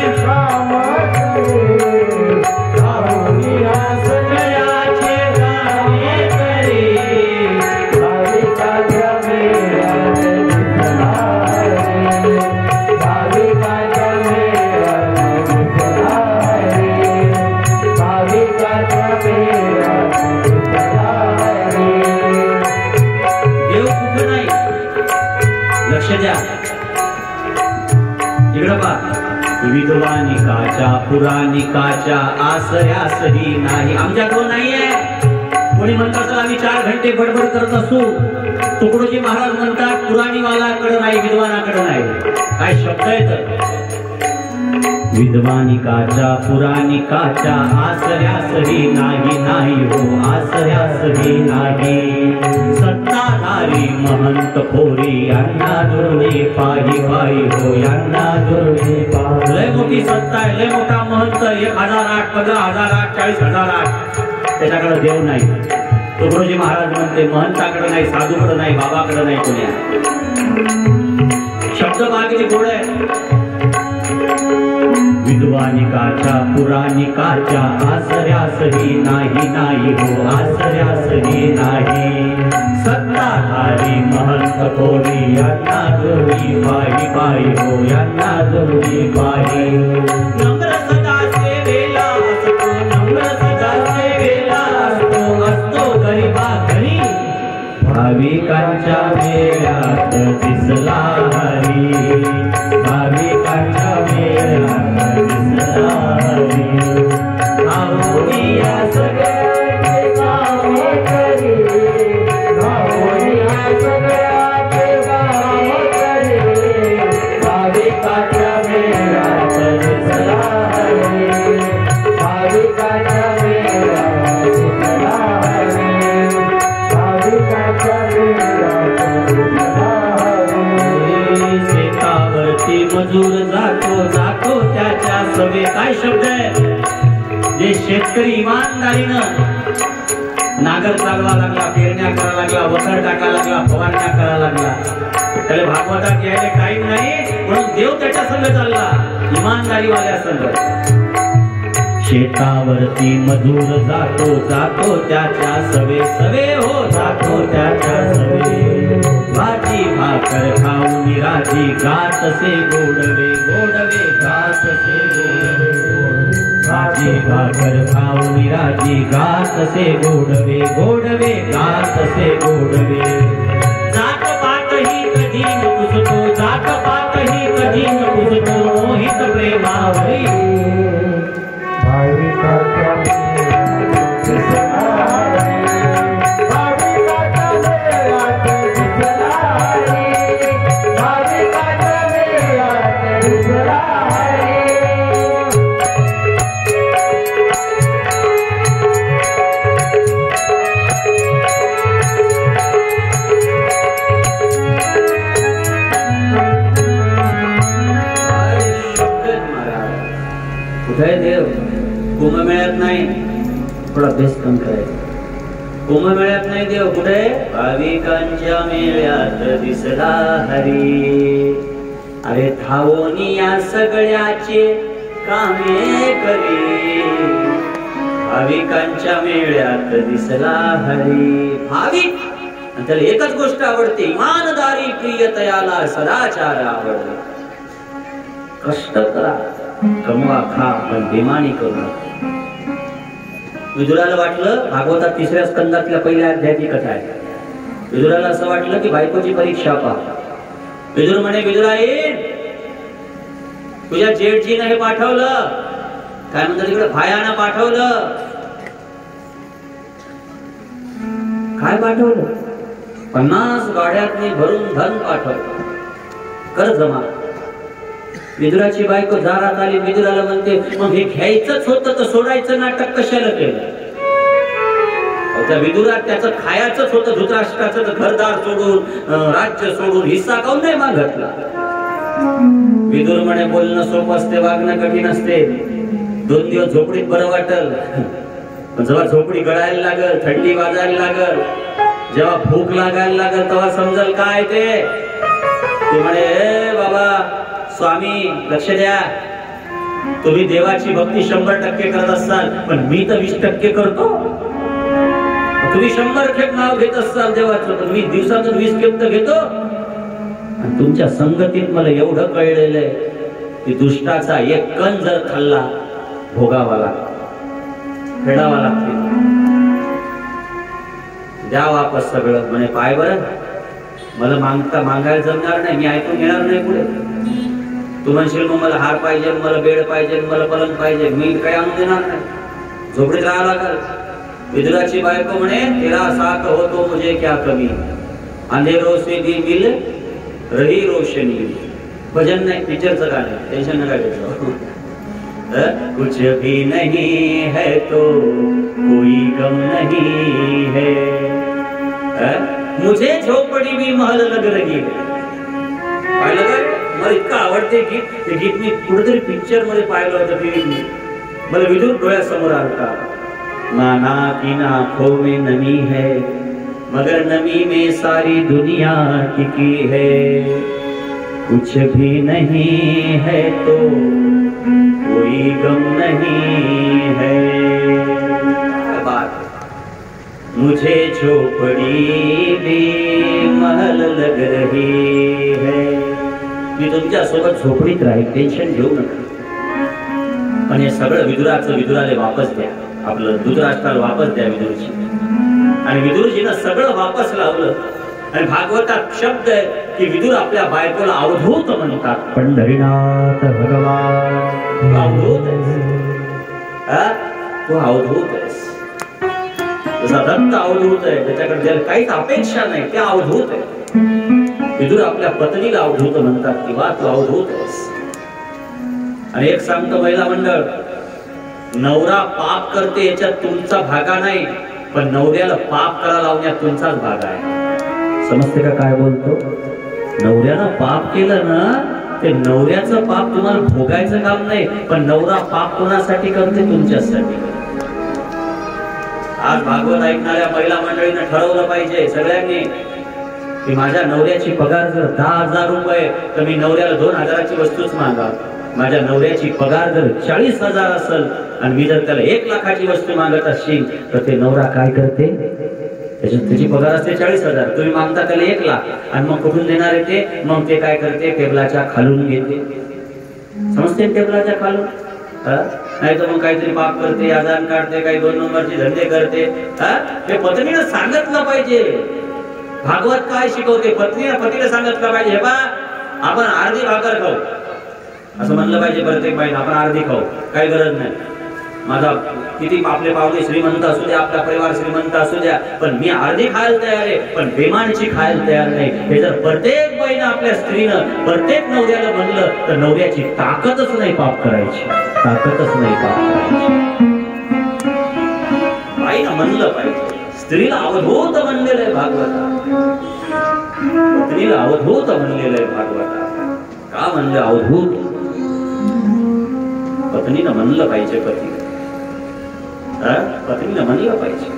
दाऊनी या सगळ्याचे गाणे करी. भाविकांच्या मेळ्यात दिसला हरी. भाविकांच्या मेळ्यात दिसला हरी. भाविकांच्या मेळ्यात दिसला हरी. देव कुठं नाही, लक्ष द्या. इकडं पहा. विद्वानिकाच्या पुराणिकाच्या आसऱ्यासही नाही. आमच्याकडून नाहीये. कोणी म्हणतात आम्ही 4 घंटे बडबड करत असू. तुकडोजी महाराज म्हणतात पुराणीवालाकडे नाही, विद्वानाकडे नाही. काय शब्द आहेत? विद्वानिकाच्या पुराणिकाच्या आसऱ्यासही नाही. नाही हो आसऱ्यासही नाही. सत्ताधारी महंत खोरी यांना दुर्णे पाही पाही हो. यांना दुर्णे पाही. लय मोठी सत्ता आहे, लय मोठा महंत. 1008 15,008 40,008. त्याच्याकडे देव नाही. तुकडोजी महाराज म्हणते महंताकडे नाही, साधूकडे नाही, बाबाकडे नाही, कोणी. शब्द बागेली गोड आहे. विद्वानिकाच्या पुराणिकाच्या आसऱ्यासही नाही. नाही हो आसऱ्यासही नाही. सत्ता हरी महंत कोणी यांना जोडी पायी पायी हो यांना जोडी पायी नम्र सदा सेवेला असतो नम्र सदा सेवेला असतो गरीबा घरी भाविकांच्या मेळ्यात दिसला हरी भाविकांच्या मेळ्यात दिसला हरी भावनिया सगळ्याचे काम करी भावनिया सगळ्याचे काम करी भाविकांच्या मेळ्यात दिसला हरी भाविकांच्या मेळ्यात दिसला हरी भाविकांच्या मेळ्यात दिसला हरी शेतावरती मजूर जातो त्याच्या सवे काय शब्द आहे जे शेतकरी इमानदारीनं नागर चालवा लागला पेरण्या करायला लागला वखर टाकायला लागला फवारण्या करायला लागला त्याला भागवतात यायला टाईम नाही म्हणून देव त्याच्या संग चालला इमानदारीवाल्या संग शेतावरती मजूर जातो त्याच्या सवे हो जातो त्याच्या सवे भाजी भाकर खाऊन राजी गात से गोडवे गात से गोडवे भाजी भाकर खाऊन राजी गात से गोडवे गात से गोडवे जात पात ही कधी न पुसतो जात पात ही कधी न पुसतो मोहित प्रेमावरी भाविकाच्या देव कुंभमेळ्यात नाही थोडा बेस कम करायचं कुंभमेळ्यात नाही देव कुठे भाविकांच्या मेळ्यात दिसला हरी अरे धावोनी या सगळ्याचे कामे करी भाविकांच्या मेळ्यात दिसला हरी भाविक त्याला एकच गोष्ट आवडते इमानदारी प्रियतयाला सदाचार आवडते कष्ट करा कमवा खा पण बेमानी करू नका विदुराला वाटलं भागवतात 3ऱ्या स्कंदातल्या पहिल्या अध्यायाची कथा आहे विदुराला असं वाटलं की बायकोची परीक्षा पहा विदुर म्हणे विदुराई तुझ्या जेठजीने हे पाठवलं काय म्हणतात तिकडे भायानं पाठवलं काय पाठवलं 50 गाड्यातनी भरून धन पाठवलं कर जमा विदुराची बायको दारात आली विदुराला म्हणते मग हे घ्यायचंच होतं तर सोडायचं नाटक कशाला केलं त्या विदुरात त्याचं खायचंच होतं धृतराष्ट्राचं तर घरदार सोडून राज्य सोडून हिस्सा काऊन नाही मागितला विदुर म्हणे बोलणं सोपं असते वागणं कठीण असते 2 दिवस झोपडीत बरं वाटल पण जेव्हा झोपडी गळायला लागल थंडी वाजायला लागल जेव्हा भूक लागायला लागल तेव्हा समजल काय ते म्हणे बाबा स्वामी लक्ष द्या तुम्ही देवाची भक्ती 100% करत असाल पण मी तर 20% करतो तुम्ही 100 खेप नाव घेत असाल देवाचं पण मी दिवसातून 20 खेप तर घेतो आणि तुमच्या संगतीत मला एवढं कळलेलं आहे की दुष्टाचा एक कण जर खाल्ला भोगावा लागतो फेडावा लागते द्या वापस सगळं म्हणे पाय बरं मला मागायला जमणार नाही मी ऐकून घेणार नाही पुढे तू म्हणशील मग मला हार पाहिजे मला बेड पाहिजे मला पलंग पाहिजे मी काही आणून देणार नाही झोपडीत राहावं लागल विदुराची बायको म्हणे तेरा साथ हो तो मुझे क्या कमी अंधेरों से भी मिल रही रोशनी भजन नाही पिक्चरचं गाणं टेन्शन नका घेतो कुछ भी नहीं है तो कोई गम नहीं है मुझे झोपड़ी भी महल लग रही है पाहिलं काय मला इतकं आवडते गीत ते गीत मी कुठेतरी पिक्चर मध्ये पाहिलं होतं टीव्ही मला विदुर डोळ्यासमोर आलता नाना की आंखों में नमी है मगर नमी में सारी दुनिया टिकी है कुछ भी नहीं है तो कोई गम नहीं है बात मुझे झोपड़ी भी महल लग रही है. मी तुमच्या सोबत झोपडीत राहील, टेन्शन घेऊ नका. पण हे सगळं विदुराचं विदुराले वापस द्या. आपलं धृतराष्ट्राला वापस द्या विदुरची. आणि विदुरजीनं सगळं वापस लावलं. आणि भागवतात शब्द आहे की विदुर आपल्या बायकोला अवधूत म्हणतात. पंढरीनाथ भगवान अवधूत आहेस, तू अवधूत आहेस. जसा दत्त अवधूत आहे, त्याच्याकडे ज्याला काहीच अपेक्षा नाही त्या अवधूत आहे. विदुर आपल्या पत्नीला अवधूत म्हणतात किंवा तू अवधूत आहेस. आणि एक सांगतो महिला मंडळ, नवरा पाप करते याच्यात तुमचा भागा नाही, पण नवऱ्याला पाप करायला लावण्यात तुमचाच भाग आहे. समजते का काय बोलतो? नवऱ्यानं पाप केलं ना, ते नवऱ्याचं पाप तुम्हाला भोगायचं काम नाही, पण नवरा पाप कोणासाठी करते? तुमच्यासाठी. आज भागवत ऐकणाऱ्या महिला मंडळीनं ठरवलं पाहिजे सगळ्यांनी की माझ्या नवऱ्याची पगार जर 10,000 रुपये, तर मी नवऱ्याला 2,000ची वस्तूच मागा. माझ्या नवऱ्याची पगार जर 40,000 असेल आणि मी जर त्याला 1,00,000ची वस्तू मागत असशील, तर ते नवरा काय करते? त्याची पगार असते 40,000, तुम्ही मागता त्याला 1,00,000, आणि मग कुठून देणार आहे ते? मग ते काय करते? टेबलाच्या खालून घेते. समजते? टेबलाच्या खालून. नाही तर मग काहीतरी पाप करते, आजान काढते, काही 2 नंबरचे धंदे करते. हे पत्नीनं सांगितलं पाहिजे. भागवत काय शिकवते? पतीला सांगितलं पाहिजे, हे बा आपण अर्धी भाकर खाऊ, असं म्हणलं पाहिजे प्रत्येक बाईला. आपण अर्धी खाऊ, काही गरज नाही. माझा किती आपले पावले श्रीमंत असू द्या, आपला परिवार श्रीमंत असू द्या, पण मी अर्धी खायला तयार आहे, पण बेमानची खायला तयार नाही. हे जर प्रत्येक बाईनं आपल्या स्त्रीनं प्रत्येक नवऱ्याला म्हणलं, तर नवऱ्याची ताकदच नाही पाप करायची. ताकदच नाही पाप करायची. बाईनं म्हणलं पाहिजे. स्त्रीला अवधूत म्हणलेलं आहे भागवता. पत्नीला अवधूत म्हणलेलं आहे भागवता. का म्हणलं अवधूत? पत्नीनं म्हणलं पाहिजे. पत्नीनं म्हणलं पाहिजे.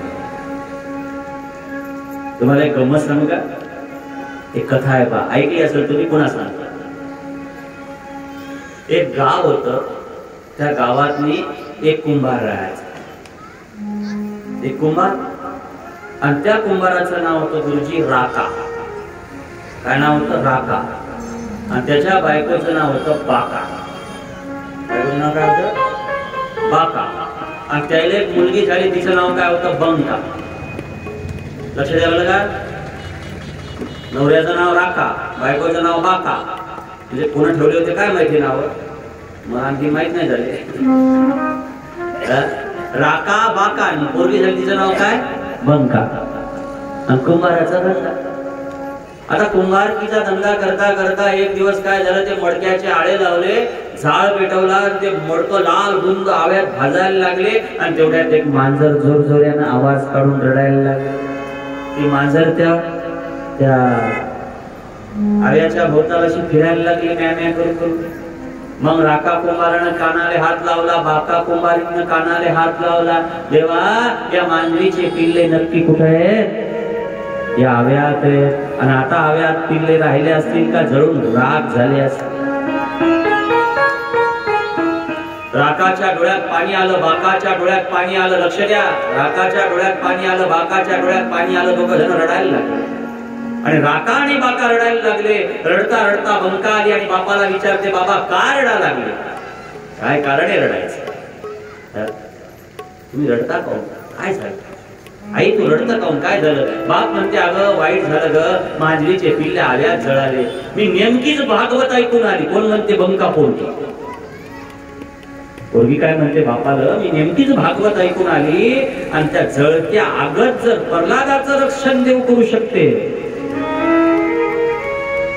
तुम्हाला एक गंमत सांगू का? एक कथा आहे बा, ऐकली असेल तुम्ही, पुन्हा सांगता. एक गाव होतं, त्या गावातनी एक कुंभार राहायचा. एक कुंभार, आणि त्या कुंभाराचं नाव होतं गुरुजी राका. काय नाव होतं? राका. आणि त्याच्या बायकोचं नाव होतं बाका. बायकोचं नाव काय होतं? बाका. आणि त्याला एक मुलगी झाली, तिचं नाव काय होतं? बंका. लक्ष द्यावं का? नवऱ्याचं नाव राका, बायकोचं नाव बाका. म्हणजे कोण ठेवले होते काय माहिती नाव? मला आणखी माहित नाही झाले. राका बाका. पोरगी झाली, तिचं नाव काय? बंका. आणि कुंभाराचा धंदा. आता कुंभारकीचा धंदा करता करता एक दिवस काय झालं, ते मडक्याचे आळे लावले, झाड पेटवला, ते मडकं लाल गुंद आव्यात भाजायला लागले. आणि तेवढ्यात एक मांजर जोरजोऱ्यानं आवाज काढून रडायला लागले. ती मांजर त्या आव्याच्या भोवतालाशी फिरायला लागली, म्या म्या करून करून. मग राका कुंभारानं कानाले हात लावला, बाका कुंभारीनं कानाले हात लावला. देवा, या मांजरीचे पिल्ले नक्की कुठे आहेत? या आव्यात आहेत. आणि आता आव्यात पिल्ले राहिले असतील का जळून राख झाले असतील? राकाच्या डोळ्यात पाणी आलं, बाकाच्या डोळ्यात पाणी आलं. लक्ष द्या, राकाच्या डोळ्यात पाणी आलं, बाकाच्या डोळ्यात पाणी आलं. दोघं जण रडायला लागले. आणि राका आणि बाका रडायला लागले. रडता रडता बंका आली आणि बापाला विचारते, बाबा का रडा लागले? काय कारण आहे रडायचं? तुम्ही रडता का? काय झालं? आई तू रडता काऊन? काय झालं? बाप म्हणते, अगं वाईट झालं ग, मांजरीचे पिल्ले आव्यात जळाले. मी नेमकीच भागवत ऐकून आली. कोण म्हणते? बंका पोरगी. पोरगी काय म्हणते बापाला, मी नेमकीच भागवत ऐकून आली, आणि त्या जळत्या आगत जर प्रल्हादाचं रक्षण देव करू शकते.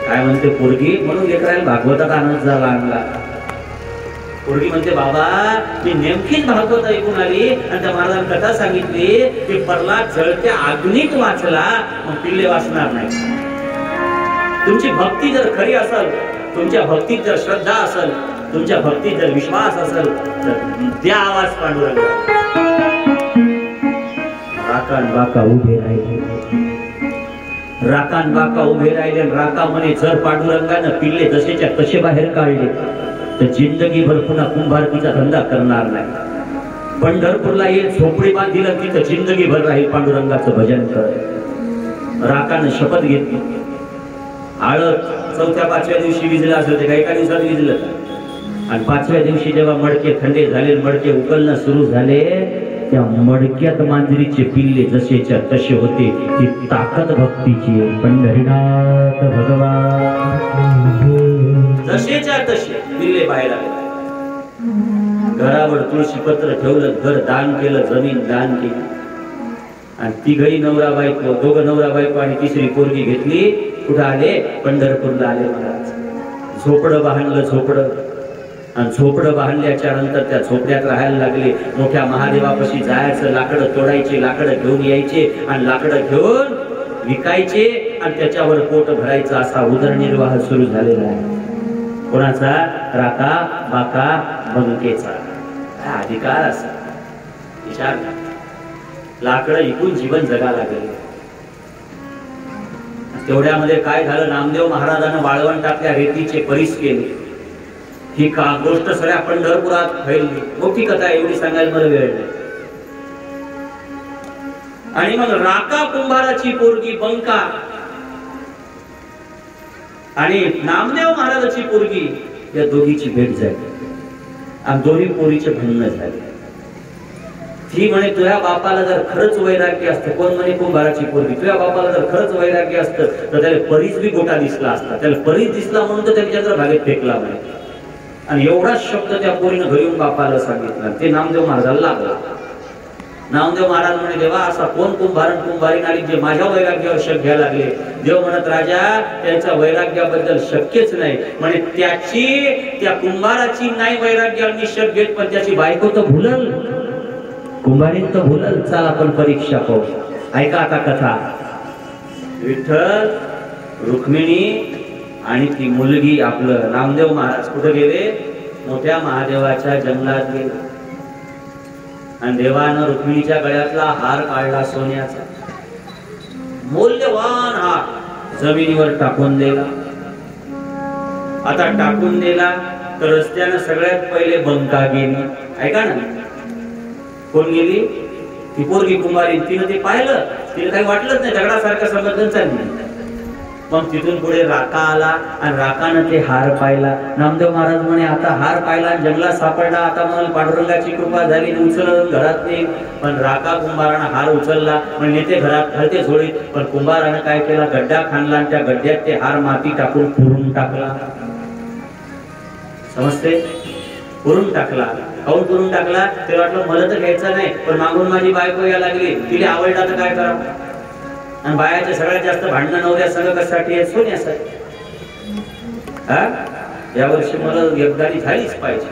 काय म्हणते पोरगी? म्हणून लेकराला भागवतात आनंद झाला आणला. पोरगी म्हणते, बाबा मी नेमकीच भागवत ऐकून आली, आणि त्या महाराजांनी कथा सांगितली की प्रल्हाद जळत्या अग्नीत वाचला, मग पिल्ले वाचणार नाही. तुमची भक्ती जर खरी असेल, तुमच्या भक्तीत जर श्रद्धा असेल, तुमच्या भक्तीत जर विश्वास असेल, तर द्या आवाज पांडुरंगा. राकान बाका उभे राहिले. राकान बाका उभे राहिले. राका म्हणे, जर पांडुरंगानं पिल्ले जसेच्या तसे बाहेर काढले, तर जिंदगीभर पुन्हा कुंभारकीचा धंदा करणार नाही. पंढरपूरला ये झोपडी बांधील तिथं जिंदगीभर राहील पांडुरंगाचं भजन कर. राकानं शपथ घेतली. हळद 4-5व्या दिवशी विजलं असं ते एका दिवसात विजलं. आणि 5व्या दिवशी जेव्हा मडके थंडे झाले, मडके उकलणं सुरू झाले, त्या मडक्यात मांजरीचे पिल्ले जसेच्या तसे होते. ती ताकद भक्तीची. पंढरीनाथ भगवान जसेच्या तसे पिल्ले बाहेर आले. घरावर तुळशी पत्र ठेवलं, घर दान केलं, जमीन दान केली. आणि तिघही नवरा बायको, दोघं नवरा बायको आणि तिसरी पोरगी घेतली. कुठं आले? पंढरपूरला आले महाराज. झोपडं बांधलं, झोपडं. आणि झोपडं बांधल्याच्या नंतर त्या झोपड्यात राहायला लागले. मोठ्या महादेवापाशी जायचं, लाकडं तोडायचे, लाकडं घेऊन यायचे आणि लाकडं घेऊन विकायचे आणि त्याच्यावर पोट भरायचं. असा उदरनिर्वाह सुरू झालेला आहे. कोणाचा? राका बाका बंकेचा. काय अधिकार असा विचार. लाकडं इकून जीवन जगा लागले. तेवढ्यामध्ये काय झालं? नामदेव महाराजांना वाळवंटातल्या रेतीचे परीस केले. ही का गोष्ट सगळ्या पंढरपुरात फैलली. मोठी कथा एवढी सांगायला मला वेळ नाही. आणि मग राका कुंभाराची पोरगी बंका आणि नामदेव महाराजाची पोरगी, या दोघीची भेट झाली आणि दोन्ही पोरीचे भांडण झाले. ती म्हणे तुझ्या बापाला जर खरंच वैराग्य असतं, कोण म्हणे कुंभाराची पोरगी, तुझ्या बापाला जर खरंच वैराग्य असतं तर त्याला परीस बी गोटा दिसला असता. त्याला परीस दिसला म्हणून तर त्याच्या चंद्रभागेत फेकला म्हणे. आणि एवढाच शब्द त्या पोरीनं घरी येऊन बापाला सांगितला. ते नामदेव महाराजाला लागला. नामदेव महाराज म्हणे देवा असा कोण कुंभारण कुंभारीन आणि जे माझ्या वैराग्यावर शक घ्यायला लागले. देव म्हणत राजा त्यांच्या वैराग्याबद्दल शक्यच नाही. म्हणे त्याची त्या कुंभाराची नाही वैराग्यावर मी शक घेत, पण त्याची बायको तर भुलल, कुंभारीन तर भुलल. चल आपण परीक्षा पाहू. ऐका आता कथा. विठ्ठल, रुक्मिणी आणि ती मुलगी आपलं नामदेव महाराज कुठे गेले? मोठ्या महादेवाच्या जंगलात गेले. आणि देवानं रुक्मिणीच्या गळ्यातला हार काढला सोन्याचा, मौल्यवान हार जमिनीवर टाकून दिला. आता टाकून दिला तर रस्त्यानं सगळ्यात पहिले बंका गेली. ऐका ना, कोण गेली? ती पोरगी कुंभारी. तिनं ते पाहिलं, तिला काही वाटलंच नाही, दगडासारखं समजलं चाललं. पण तिथून पुढे राका आला आणि राकानं ते हार पाहिला. नामदेव महाराज म्हणे आता हार पाहिला, जंगलात सापडला, आता मला पांडुरंगाची कृपा झाली, उचलून घरात नाही. पण राका कुंभारानं हार उचलला, म्हणजे ते घरात घालते झोळीत. पण कुंभारानं काय केला? गड्डा खाणला आणि त्या गड्ड्यात ते हार माती टाकून पुरून टाकला. समजते? पुरून टाकला. काऊन पुरून टाकला? ते वाटलं मला तर घ्यायचं नाही, पण मागून माझी बायको यायला लागली, तिला आवडला तर काय करावं. आणि बायाचे सगळ्यात जास्त भांडणं नवऱ्या संघ कशासाठी आहे? सोन्यासाठी. हा, यावर्षी मला एकदारी झालीच पाहिजे.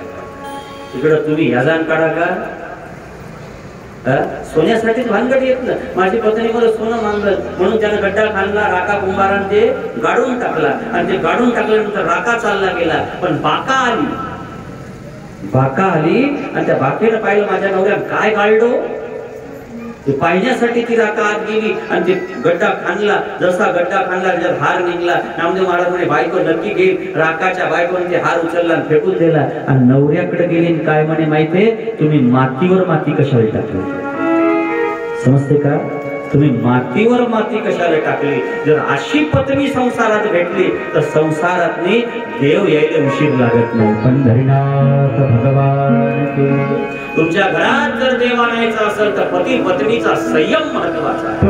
इकडं तुम्ही ह्याजान काढा का? सोन्यासाठीच भानगड येत ना. माझी पत्नी मला सोनं मागलं म्हणून त्यानं गड्डा खाल्ला. राका कुंभारानं ते गाडून टाकला आणि ते गाडून टाकल्यानंतर राका चालला गेला. पण बाका आली. बाका आली आणि त्या बाकेनं पाहिलं माझ्या नवऱ्या काय काढलो. ते पाहण्यासाठी ती राका आत गेली आणि ते गड्डा खाणला. जसा गड्डा खाणला जर हार निघला. नामदेव महाराज म्हणे बायको नक्की घेईल. राकाच्या बायकोने ते हार उचलला आणि फेकून दिला. आणि नवऱ्याकडे गेली काय म्हणे माहितीये? तुम्ही मातीवर माती कशाला टाकली? समजते का? तुम्ही मातीवर माती कशाला टाकली? जर अशी पत्नी संसारात भेटली तर संसारात देव यायला उशीर लागत नाही. पंढरीनाथ भगवान की. तुमच्या घरात जर देव आणायचा असेल तर पती पत्नीचा संयम महत्वाचा आहे.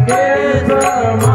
Yes,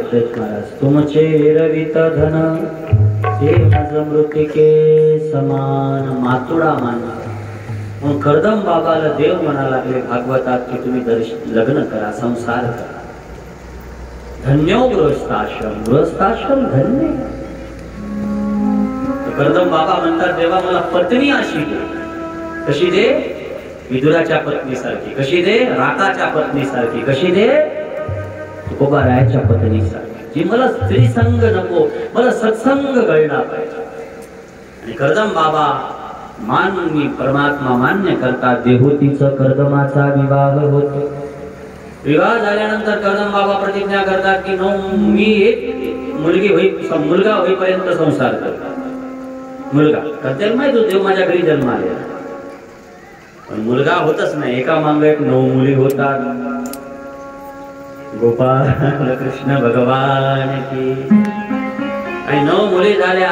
घेतलेत महाराज. तुमचे रवित धन हे मज मृतिके समान. मातुडा मानला मग कर्दम बाबाला देव म्हणा लागले भागवतात की तुम्ही लग्न करा, संसार करा. धन्यो गृहस्थाश्रम. गृहस्थाश्रम धन्य. कर्दम बाबा म्हणतात देवा मला पत्नी अशी दे. कशी दे? विदुराच्या पत्नीसारखी. कशी दे? राकाच्या पत्नीसारखी. कशी दे? तुकोबारायाच्या पत्नीसारखी. जी मला स्त्री संग नको, मला सत्संग कळला पाहिजे. आणि कर्दम बाबा मी परमात्मा मान्य करतात. देहोतीचं कर्दमाचा विवाह होतो. विवाह झाल्यानंतर कर्दम बाबा प्रतिज्ञा करतात की मी एक मुलगा होईपर्यंत संसार करतात. मुलगा करते माहिती देव माझ्या घरी जन्म आलेला, पण मुलगा होतच नाही. एका मागे एक 9 मुली होतात. गोपाल कृष्ण भगवान की. आणि 9 मुली झाल्या.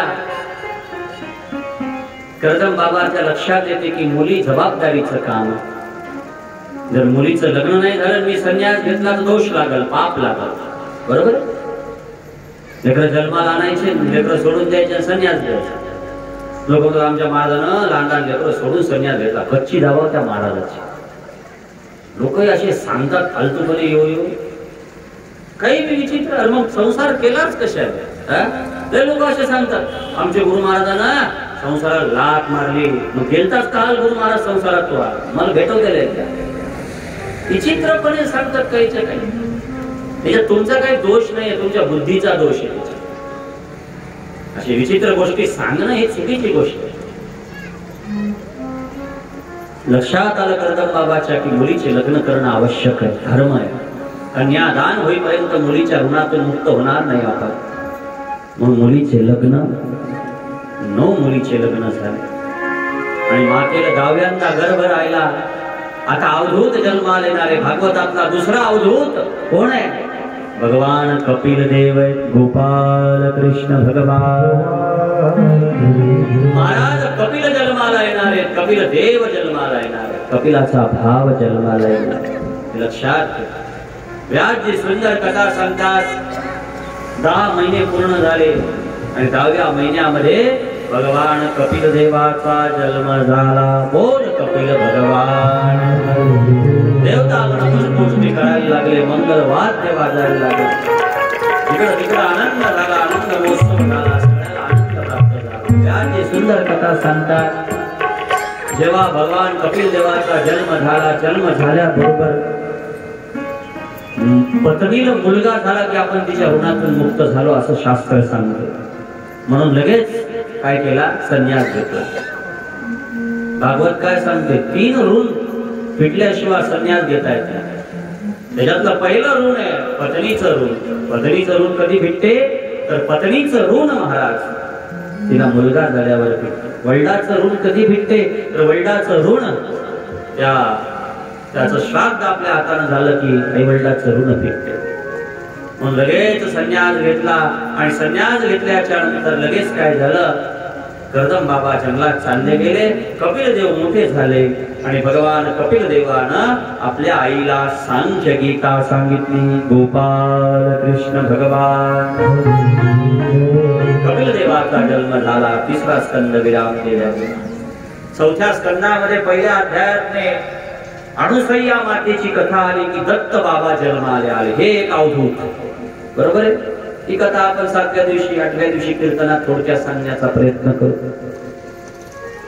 कर्दम बाबाच्या लक्षात येते की मुली जबाबदारीचं काम. जर मुलीचं लग्न नाही झालं, मी संन्यास घेतला तर दोष लागल, पाप लागल. बरोबर. लेकरं जन्माला आणायचे, लेकरं सोडून द्यायचे, संन्यास घ्यायचा. लोक आमच्या महाराजानं लहान लेकरं सोडून संन्यास घेतला. कच्ची धावा त्या महाराजाची. लोक असे सांगतात फालतूपणे येऊ काही बी विचित्र. मग संसार केलाच कशाला? ते लोक असे सांगतात आमचे गुरु महाराजांना संसारात लात मारली. मग गेलताच काल गुरु महाराज संसारात तो मला भेटवलेले. विचित्रपणे सांगतात काहीच्या काही. त्याच्यात तुमचा काही दोष नाही, तुमच्या बुद्धीचा दोष आहे. अशी विचित्र गोष्टी सांगणं ही चुकीची गोष्ट आहे. लक्षात आलं कर्दम बाबाच्या की मुलीचे लग्न करणं आवश्यक आहे, धर्म आहे. कन्यादान होईपर्यंत मुलीच्या ऋणातून मुक्त होणार नाही आपण. मग मुलीचे लग्न 9 मुलीचे लग्न झाले. आणि मातेला 10व्यांदा गर्भ राहिला. आता अवधूत जन्माला येणारे भागवतातला दुसरा अवधूत कोण आहे? भगवान कपिल देव. गोपाल कृष्ण भगवान महाराज कपिल जन्माला येणारे, कपिल देव जन्माला येणारे, कपिलाचा भाव जन्माला येणारे. लक्षात घ्या. व्यासजी सुंदर कथा सांगतात. 10 महिने पूर्ण झाले आणि 10व्या महिन्यामध्ये भगवान कपिल देवाचा जन्म झाला. बोल कपिल भगवान. देवता पुष्टी करायला लागले, मंगल वाद्य वाजायला लागले. इकडं तिकडं आनंद झाला, आनंद महोत्सव झाला, सगळ्याला आनंद प्राप्त झाला. व्यासजी सुंदर कथा सांगतात. जेव्हा भगवान कपिल देवाचा जन्म झाला, जन्म झाल्याबरोबर पत्नीला मुलगा झाला की आपण तिच्या ऋणातून मुक्त झालो असं शास्त्र सांगतो. म्हणून लगेच काय केला? संन्यास घेतला. भागवत काय सांगते? 3 ऋण फिटल्याशिवाय संन्यास घेता येत नाही. त्याच्यातलं पहिलं ऋण आहे पत्नीचं ऋण. पत्नीचं ऋण कधी फिटते? तर पत्नीचं ऋण महाराज तिला मुलगा झाल्यावर फिटते. वडिलाचं ऋण कधी फिटते? तर वडिलाचं ऋण त्याचं श्राद्ध आपल्या हाताने झालं की आई वडिलाचं ऋण फिटते. मग लगेच संन्यास घेतला. आणि संन्यास घेतल्याच्या नंतर लगेच काय झालं? कर्दम बाबा जंगलात चालले गेले. कपिल देव मोठे झाले आणि भगवान कपिल देवानं आपल्या आईला सांख्यगीता सांगितली. गोपाल कृष्ण भगवान. कपिल देवाचा जन्म झाला. 3रा स्कंद विराम केला. 4थ्या स्कंदामध्ये पहिल्या अध्यायात अनुसय्या मातेची कथा आली की दत्त बाबा जन्माला आले. हे एक अवधूत. बरोबर आहे. ही कथा आपण 7व्या दिवशी 8व्या दिवशी कीर्तनात थोडक्यात सांगण्याचा प्रयत्न करू.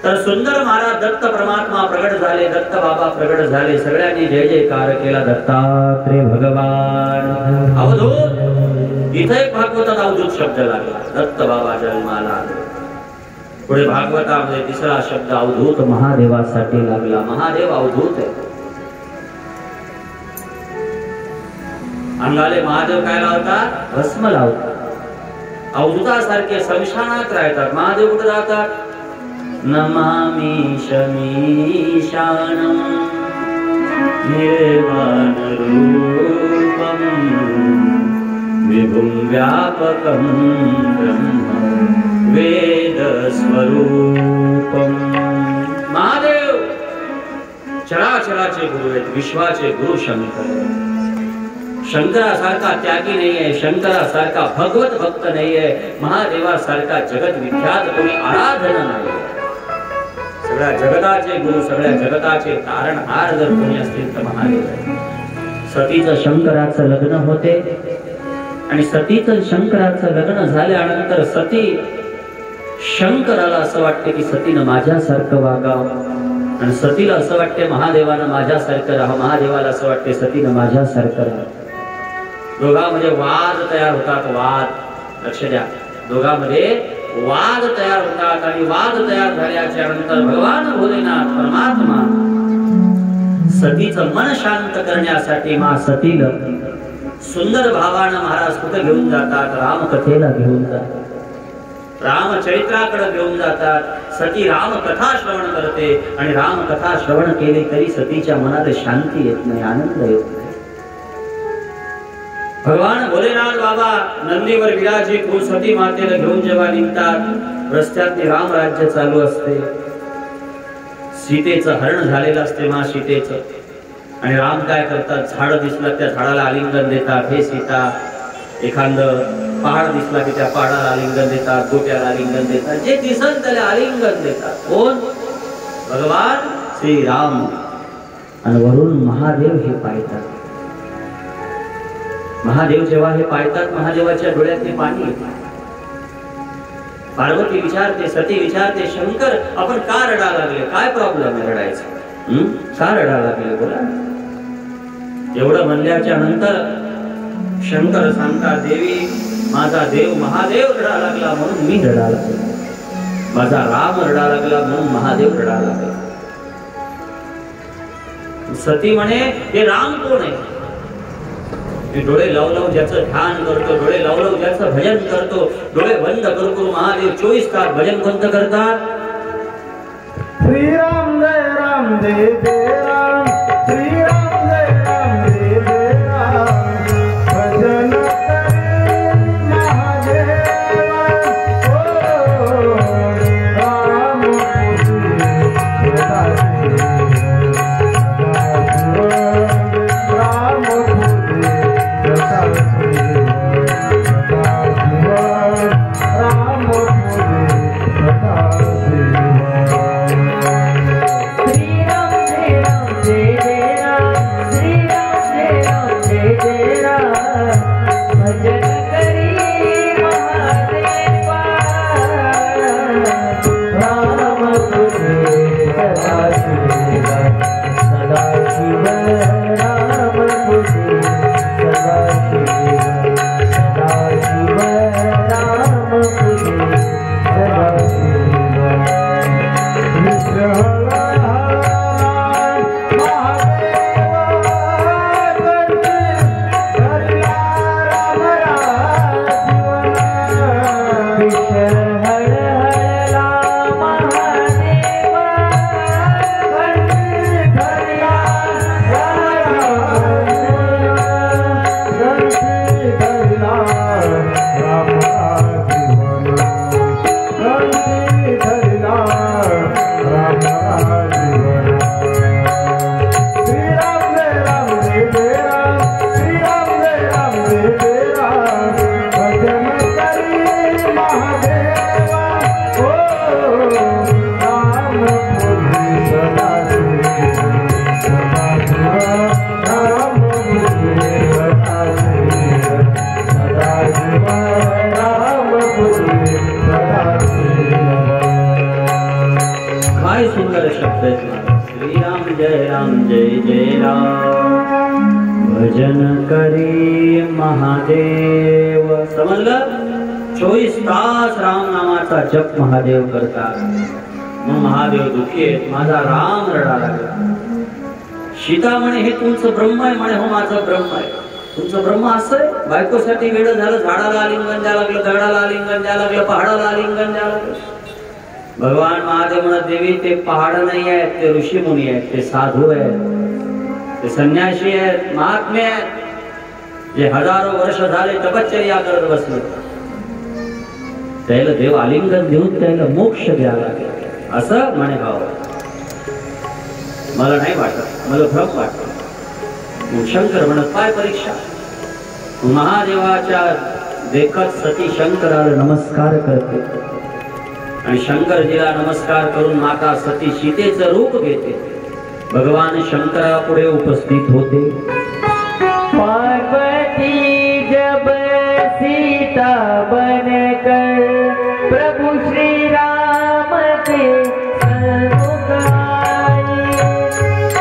तर सुंदर महाराज दत्त परमात्मा प्रगट झाले. दत्त बाबा प्रगट झाले. सगळ्यांनी जय जयकार केला. दत्तात्रेय भगवान. अवधूत. इथे एक भागवतात अवधूत शब्द लागला. दत्त बाबा जन्माला आले. पुढे भागवतामध्ये 3रा शब्द अवधूत महादेवासाठी लागला. महादेव अवधूत आहे. अंगाले महादेव काय लावतात? भस्म लावतात. अवधूतासारखे संशानात राहतात. महादेव कुठे राहतात? नमामि शमीशानम निर्वाण रूपम विभुं व्यापकं ब्रह्म वेद स्वरूपम. महादेव चराचराचे गुरु आहेत. विश्वाचे गुरु शंकर. शंकरासारखा त्यागी नाही आहे, शंकरासारखा भगवत भक्त नाही आहे, महादेवासारखा जगत विख्यात कोणी आराधन नाही. सगळ्या जगताचे गुरु, सगळ्या जगताचे तारणहार जर कोणी असतील तर महादेव आहे. सतीचं शंकराचं लग्न होते आणि सतीचं शंकराचं लग्न झाल्यानंतर सती शंकराला असं वाटते की सतीनं माझ्यासारखं वागावं आणि सतीला असं वाटते महादेवानं माझ्यासारखं राहा, महादेवाला असं वाटते सतीनं माझ्यासारखं राहा. दोघांमध्ये वाद तयार होतात. वाद लक्ष द्या, दोघांमध्ये वाद तयार होतात आणि वाद तयार झाल्याच्या नंतर भगवान भोलेनाथ परमात्मा सतीचं मन शांत करण्यासाठी मा सतीला सुंदर भावानं महाराज कुठे घेऊन जातात? रामकथेला घेऊन जातात, रामचरित्राकडे घेऊन जातात. सती रामकथा श्रवण करते आणि रामकथा श्रवण केली तरी सतीच्या मनात शांती येत नाही, आनंद येत नाही. भगवान भोलेनाथ बाबा नंदीवर विराजित होऊन सती मातेला घेऊन जेव्हा निघतात, रस्त्यात राम राज्य चालू असते. सीतेचं हरण झालेलं असते मा सीतेचं. आणि राम काय करतात? झाड दिसलं त्या झाडाला आलिंगन देतात, हे सीता. एखादं पहाड दिसला की त्या पहाडाला आलिंगन देतात, गोट्याला आलिंगन देतात, जे दिसल त्याला आलिंगन देतात. कोण? भगवान श्रीराम. आणि वरून महादेव हे पाहतात. महादेव जेव्हा हे पाहतात, महादेवाच्या डोळ्यातले पाणी येते. पार्वती विचारते, सती विचारते, शंकर आपण का रडा लागले? काय प्रॉब्लेम आहे रडायचा? का रडा लागले बोला? एवढं म्हणल्याच्या नंतर शंकर सांगतात, देवी माझा देव महादेव रडा लागला म्हणून मी रडा लागला, माझा राम रडा लागला म्हणून महादेव रडा लागला. सती म्हणे, हे राम कोण आहे? डोळे लावलाव ज्याचं ध्यान करतो, डोळे लावलाव ज्याचं भजन करतो, डोळे बंद करतो महादेव 24 तास भजन कोणतं करतात? श्रीराम जय राम जय जय राम, श्रीराम जय राम जय जय राम, भजन करे महादेवा. ओ राम भजन करी महादेव. समजलं? 24 तास राम नामाचा जप महादेव करतात. मग महादेव दुखी आहेत, माझा राम रडा लागला. सीता म्हणे, हे तुमचं ब्रह्म आहे? म्हणे, हो माझं ब्रह्म आहे. तुमचं ब्रह्म असं आहे? बायकोसाठी वेळ झालं, झाडाला आलिंगन द्यायला लागलं, दगडाला आलिंगन द्यायला लागलं, पहाडाला आलिंगन द्यायला लागलं. भगवान महादेव म्हणत, देवी ते पहाड नाही आहेत, ते ऋषी मुनी आहेत, ते साधू आहेत, ते संन्यासी आहेत, महात्मे आहेत, जे हजारो वर्ष झाले तपश्चर्या करत बसले. त्याला देव आलिंगन देऊन त्याला मोक्ष द्यावा लागेल असं म्हणे भाव. मला नाही वाटत, मला भ्रम वाटत. शंकर म्हणत, काय परीक्षा? महादेवाच्या देखत सती शंकराला नमस्कार करते आणि शंकरजीला नमस्कार करून माता सती सीतेचं रूप घेते. भगवान शंकरा पुढे उपस्थित होते. पार्वती जब सीता बनकर प्रभु श्री राम के सन्मुख आई.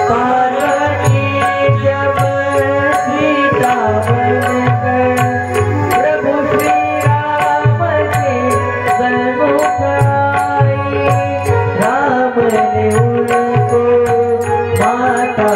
पार्वती जब सीता बनकर प्रभु श्री राम के सन्मुख आई. राम ने उनको माता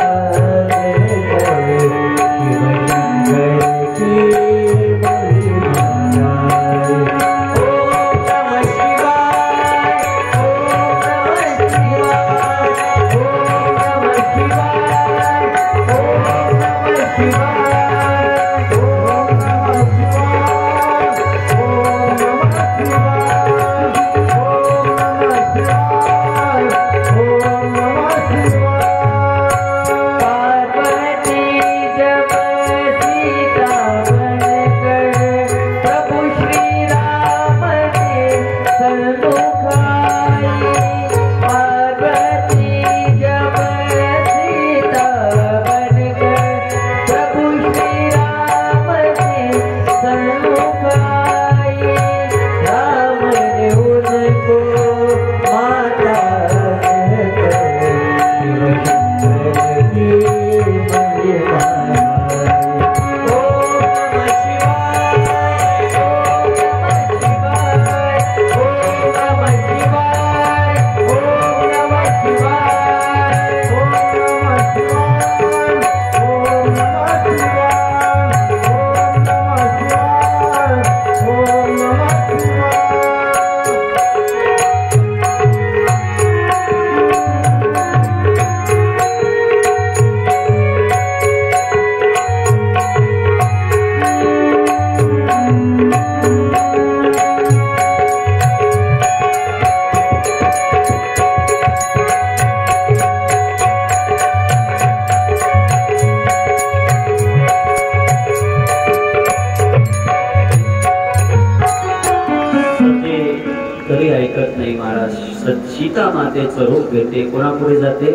सीता मातेचं रूप घेते. कोणापुढे जाते?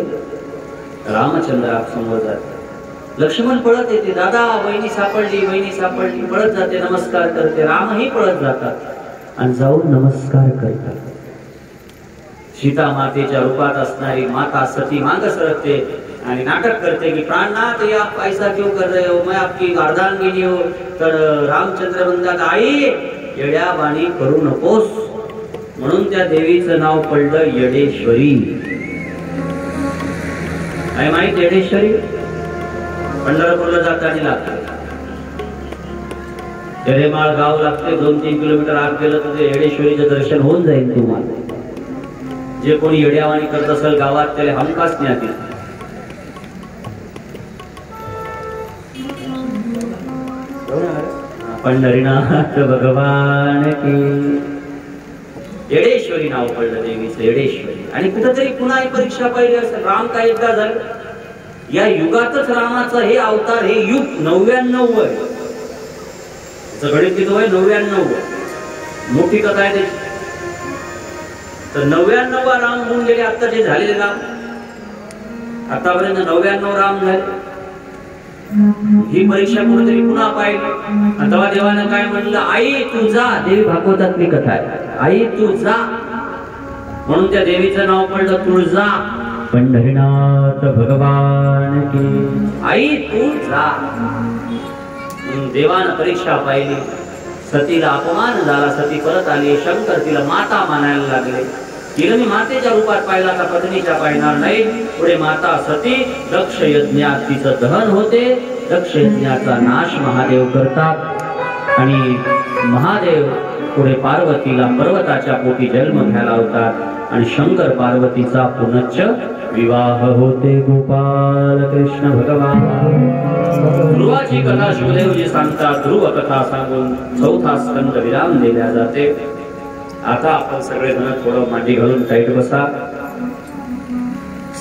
रामचंद्रासमोर जाते. लक्ष्मण पळत येते. दादा वहिनी सापडली, वहिनी सापडली. पळत जाते, नमस्कार करते. रामही पळत जातात आणि जाऊन नमस्कार करतात. सीता मातेच्या रूपात असणारी माता सती मांग सरकते आणि नाटक करते की प्राणनाथ या पैसा क्यों कर रहे हो, मैं आपकी अर्धांगिनी हो. तर रामचंद्र म्हणतात, आई येड्या बाणी करू नकोस. म्हणून त्या देवीचं नाव पडलं येडेश्वरी. काय माहित येडेश्वरी? पंढरपूरला जाताना लागते. येडेमाळ गाव लागते. 2-3 किलोमीटर आत गेलं तर येडेश्वरीचं दर्शन होऊन जाईल तुम्हाला. जे कोणी येड्यावाणी करत असेल गावात त्याला हमखास न्यात येईल. पंढरीनाथ भगवान की. येडेश्वरी नाव पडलं देवीचं, येडेश्वरी. आणि कुठेतरी पुन्हा एक परीक्षा पाहिली असेल. राम काय एकदा झालं? या युगातच रामाचा हे अवतार, हे युग 99 आहे. गणित किती आहे? 99. मोठी कथा आहे त्याची. तर 99 राम होऊन गेले. आता जे झालेले राम, आतापर्यंत 99 राम झाले. ही परीक्षा कुठेतरी पुन्हा पाहिली. तेव्हा देवानं काय म्हणलं? आई तू जा. देवी भागवतातली कथा आहे. आई तू जा. म्हणून त्या देवीचं नाव पडलं तुळजा. पंढरीनाथ भगवान की. आई तू जा. देवानं परीक्षा पाहिली. सतीला अपमान झाला. सती परत आली. शंकर तिला माता मानायला लागले. तिला मी मातेच्या रूपात पाहिला का पत्नीच्या पाहिणार नाही. पुढे माता सती दक्ष यज्ञात तिचं दहन होते. दक्ष यज्ञाचा नाश महादेव करतात आणि महादेव पुढे पार्वतीला पर्वताच्या पोटी जन्म घ्यायला लावतात आणि शंकर पार्वतीचा पुनश्च विवाह होते. गोपाल कृष्ण भगवान. ध्रुवाची कथा शिवदेवजी सांगतात. ध्रुव कथा सांगून 4था स्कंद विराम दिला जाते. आता आपण सगळे जण थोडं मांडी घालून टाईट बसा.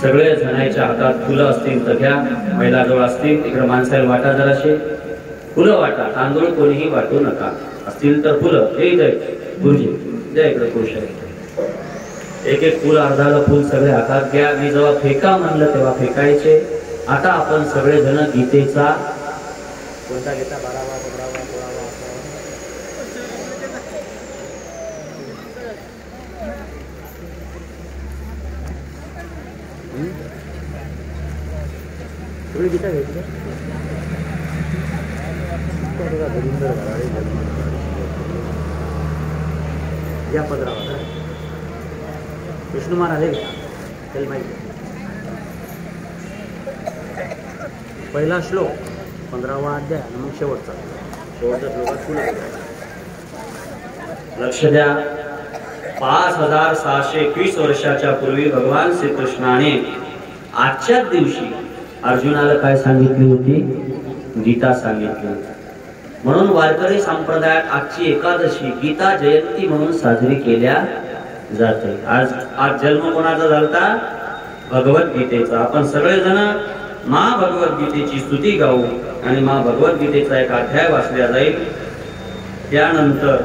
सगळे जणांच्या हातात फुलं असतील तर घ्या. महिलाजवळ असतील तिकडे माणसाला वाटा जराशे. फुलं वाटा, तांदूळ कोणीही वाटू नका. असतील तर फुलं. हे जय गुरुजी, जय इकडे पुरुष आहे. एक एक फुल, अर्धाला फुल सगळे हातात घ्या. मी जेव्हा फेका म्हणलं तेव्हा फेकायचे. आता आपण सगळेजण गीतेचा कोणता घेता? 12वा, 15वा, 16वा, गीता घ्यायची का? या 15वा विष्णुमान आले त्याला माहिती. पहिला श्लोक 15वा अध्याय आणि मग शेवटचा श्लोकात फुलं. लक्ष द्या. 5621 वर्षाच्या पूर्वी भगवान श्रीकृष्णाने आजच्याच दिवशी अर्जुनाला काय सांगितली होती? गीता सांगितली होती. म्हणून वारकरी संप्रदायात आजची एकादशी गीता जयंती म्हणून साजरी केल्या जाते. आज जन्म कोणाचा झालता? भगवद्गीतेचा. आपण सगळेजण महाभगवद्गीतेची स्तुती गाऊ आणि महाभगवद्गीतेचा एक अध्याय वाचला जाईल. त्यानंतर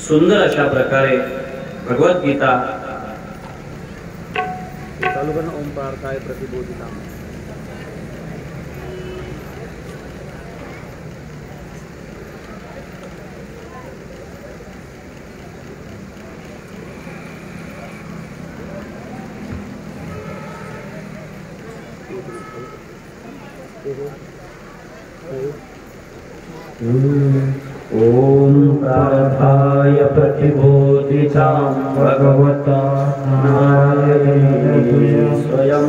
सुंदर अशा प्रकारे भगवद्गीता चालू करणं. ओंकार काय प्रतिबोधिता. ओम प्रार्थाय प्रतिबोधितां भगवता नारायणेन स्वयं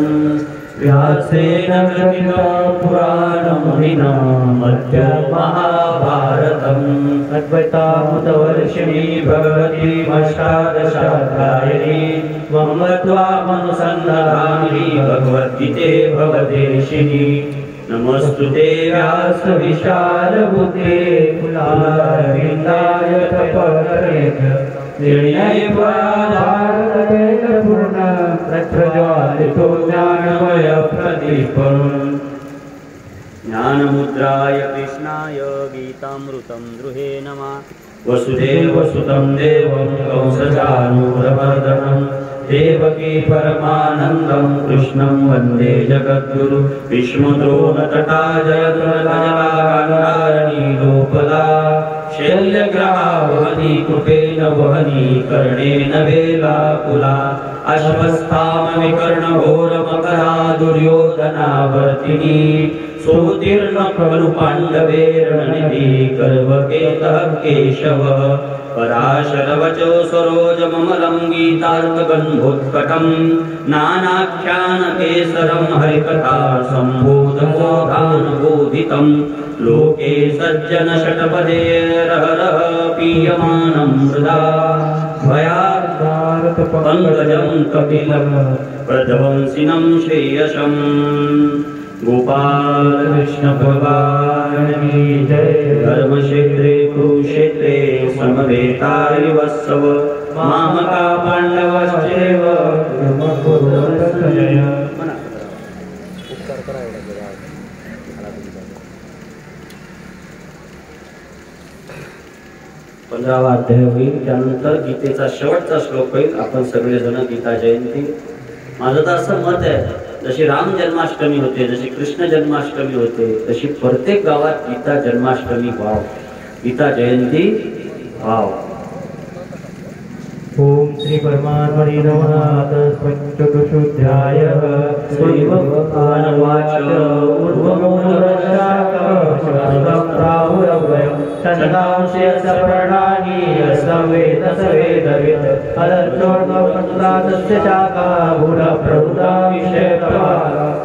व्यासेन ग्रथिता पुराणमुनिना मध्ये महाभारतम् अद्वैतामृतवर्षिणी भगवती अष्टादशाध्यायिनी त्वमत्वामनुसन्धामिनी भगवद्गीते भवदेशिनी. नमस्तुते व्यास विशाल बुद्धे कुलारविन्दाय तपकरेत निर्णय पूर्ण प्रज्वलितो ज्ञानमय प्रदीपम्. ज्ञानमुद्राय कृष्णाय गीतामृतं द्रुहे नमः. वसुदेवसुतं देवं कंसचानूरमर्दनं देवकी परमानन्दं कृष्णं वन्दे जगद्गुरु. विष्णुद्रोणतटा जयद्रजलाकाण्डारणी लोपला शल्यग्रावहनी कृपेण वहनी कर्णेन वेलाकुला. अश्वस्थामविकर्णघोरमकरा दुर्योधनावर्तिनी सोतीर्ण खलु पाण्डवे रणनिधि गर्वकेतः केशव. पराशरवचो सरोजममलं गीतार्थगन्धोत्कटं नानाख्यानकेसरं हरिकथा सम्बोधमोधानुबोधितं. लोके सज्जनषट्पदे रहरः पीयमानं मृदा भयार्धारतपङ्कजं कपिलं व्रजवंशिनं श्रेयसम्. गोपाल कृष्ण भगवान की जय. धर्मक्षेत्रे कुरुक्षेत्रे समवेतारिवत्सव मामका पांडवश्चैव जय. 15वा अध्याय होईल. त्यानंतर गीतेचा शेवटचा श्लोक होईल. आपण सगळेजण गीता जयंती. माझं तर असं मत आहे, जशी राम जन्माष्टमी होते, जशी कृष्ण जन्माष्टमी होते, तशी प्रत्येक गावात गीता जन्माष्टमी व्हाव, गीता जयंती व्हाव. ओम श्री परमात्मने नमः. चतुर्थोऽध्यायः. श्री भगवानुवाच. ऊर्ध्वमूलरक्षाकं प्राहुरव्ययं छन्दांसि यस्य पर्णानि यस्वेद सवेदवित् अदर्शोर्ध्वमनुदातस्य शाखा भूतप्रभुता विषयकवा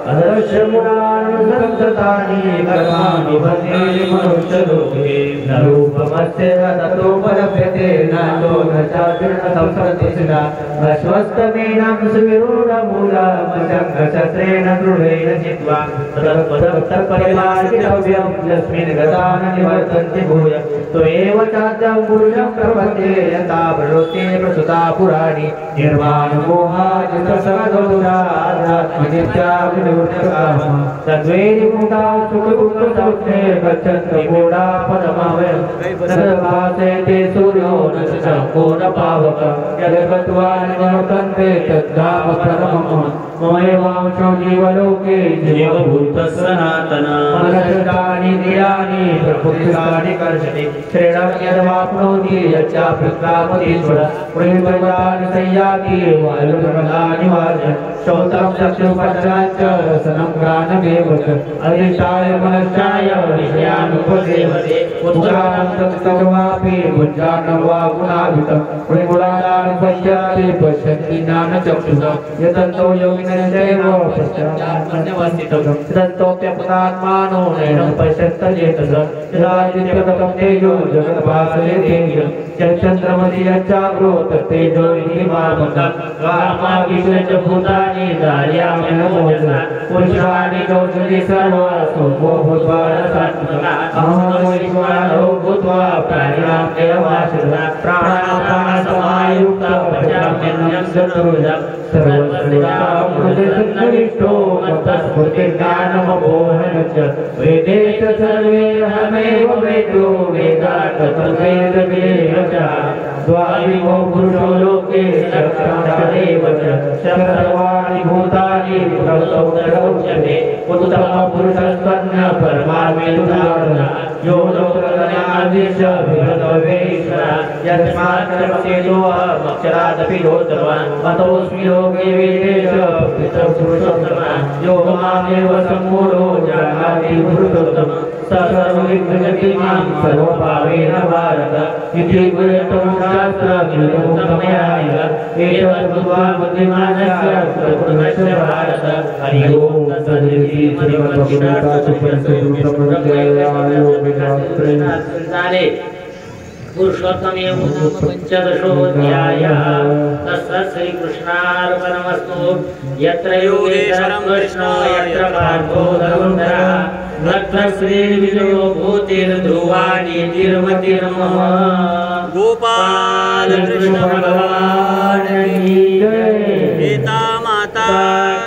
अदर्शमुनानुसन्त संस्कृतानि कर्माणि बन्धेनि मनुष्यलोके न रूपमस्य ततोपलभ्यते नातो न चातिर्न संसर्तिष्ठा अश्वत्थमेनं सुविरूढमूलमशङ्खशस्त्रेण दृढेन चित्वा तत्परिमार्गितव्यं यस्मिन् गता न निवर्तन्ति भूय त्वमेव चाद्यं पुरुषं प्रपद्ये यथा प्रवृत्ते प्रसुता पुराणि निर्वाणमोहाजितसदोषा आध्यात्मनित्याभिनिवृत्तकामः तद्वैरिमुक्ता सुखदुःखसौख्ये गच्छन्तमूढा पदमवयं तद्भासे ते सूर्यो न शङ्को न पावकः यद्गत्वा निवर्तन्ते तद्धाम परमम् ममेवांशो जीवलोके जीवभूतः सनातनः मनश्चानि इंद्रियाणि प्रकृतिकानि कर्षति श्रेणं यद्वाप्नोति यच्चाप्युत्क्रामतीश्वर प्रेमजानि संयाति वायुप्रदानि वाच श्रोत्रं चक्षुपश्चात् च रसनं घ्राणमेव च अधिष्ठाय मनश्चाय विषयानुपसेवते उद्गानं तत्सर्वापि भुञ्जानं वा गुणाभितं प्रेमुरादानं पश्यति पश्यन्ति ज्ञानचक्षुषा यतन्तो योगिनश्चैव पश्चात्मन्यवस्थितं ततोऽप्यपदात्मानो नैनं पश्यत्यजेतसः यदादित्यगतं तेजो जगद्भासते तेजः चन्द्रमसि यच्चाग्रो तत्तेजो विधिमामकं कामादिषु च भूतानि धारयाम्यह मोचः पुरुषाणि चौषधि सर्वा सोमो भूत्वा रसात्मकः अहं वैश्वानरो भूत्वा प्राणिनां देवाश्रितः प्राणापानसमायुक्तः पचाम्यन्नं चतुर्विधं सर्वस्वरिष्ठो मत्तस्फूर्तिर्ज्ञानमपोहनं च वेदे च सर्वे अहमेव वेदो वेदात् तद्वेदविदेव च द्वाविमो पुरुषो लोके चक्षुषदेव च सर्वाणि भूतानि प्रसौतरौच्यते उत्तमः पुरुषस्त्वन्य परमात्मेतुदाहरणः यो लोककल्याणाधीश विभृतवेश्वरः यस्मात् सर्वतेजोऽहमक्षरादपि योत्तमः अतोऽस्मि लोके वेदेश पुरुषोत्तमः यो मामेव सम्मूढो जानाति पुरुषोत्तमः स सर्वविद्भजति मां सर्वभावेन भारत इति गुरुतं शास्त्रमिदमुक्तमयाय एतद्बुद्ध्वा बुद्धिमानस्य सद्गुणस्य भारत हरि ओं तद्विति श्रीमद्भगवद्गीतासुपनिषदुपनिषदे पुरुषोत्तम पंचदशोऽध्यायः तस्सत् श्रीकृष्णार्पणमस्तु यत्र योगेश्वरं कृष्णो यत्र पार्थो धनुर्धरः तत्र श्रीर्विजयो भूतिर्ध्रुवाणीतिर्मतिर्मम गोपाल कृष्ण भगवान की जय सीता माता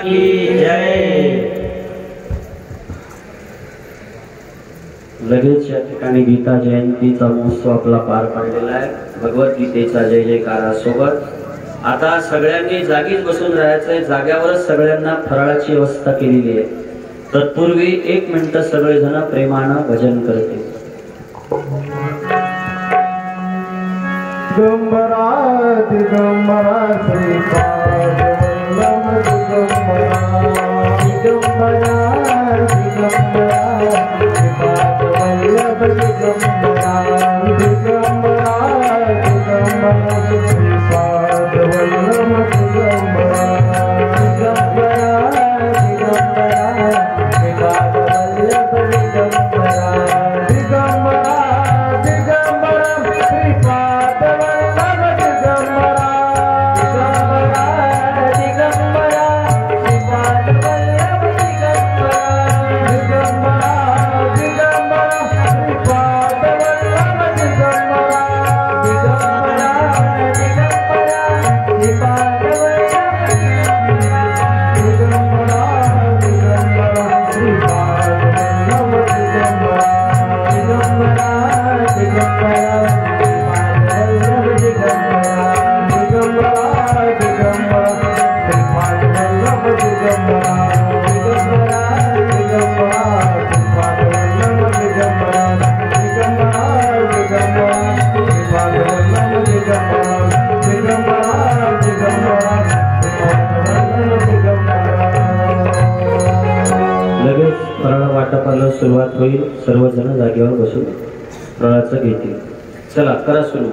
की जय। लगेच या ठिकाणी गीता जयंतीचा महोत्सव आपला पार पडलेला आहे। भगवद्गीतेचा जय जयकारासोबत आता सगळ्यांनी जागीच बसून राहायचंय। जाग्यावरच सगळ्यांना फराळाची व्यवस्था केलेली आहे। तत्पूर्वी 1 मिनिट सगळेजण प्रेमानं भजन करतील। दिगंबरा दिगंबरा श्रीपाद वल्लभ दिगंबरा दिगंबरा दिगंबरा श्रीपाद वल्लभ दिगंबरा दिगंबरा दिगंबरा श्रीपाद वल्लभ दिगंबरा दिगंबरा दिगंबरा श्रीपाद वल्लभ दिगंबरा दिगंबरा दिगंबरा श्रीपाद वल्लभ दिगंबरा दिगंबरा दिगंबरा श्रीपाद वल्लभ दिगंबरा दिगंबरा दिगंबरा श्रीपाद वल्लभ दिगंबरा दिगंबरा दिगंबरा श्रीपाद वाटपाला सुरुवात होईल। सर्वजण जागेवर बसून फराळाचं घेतील। चला करा सुरू।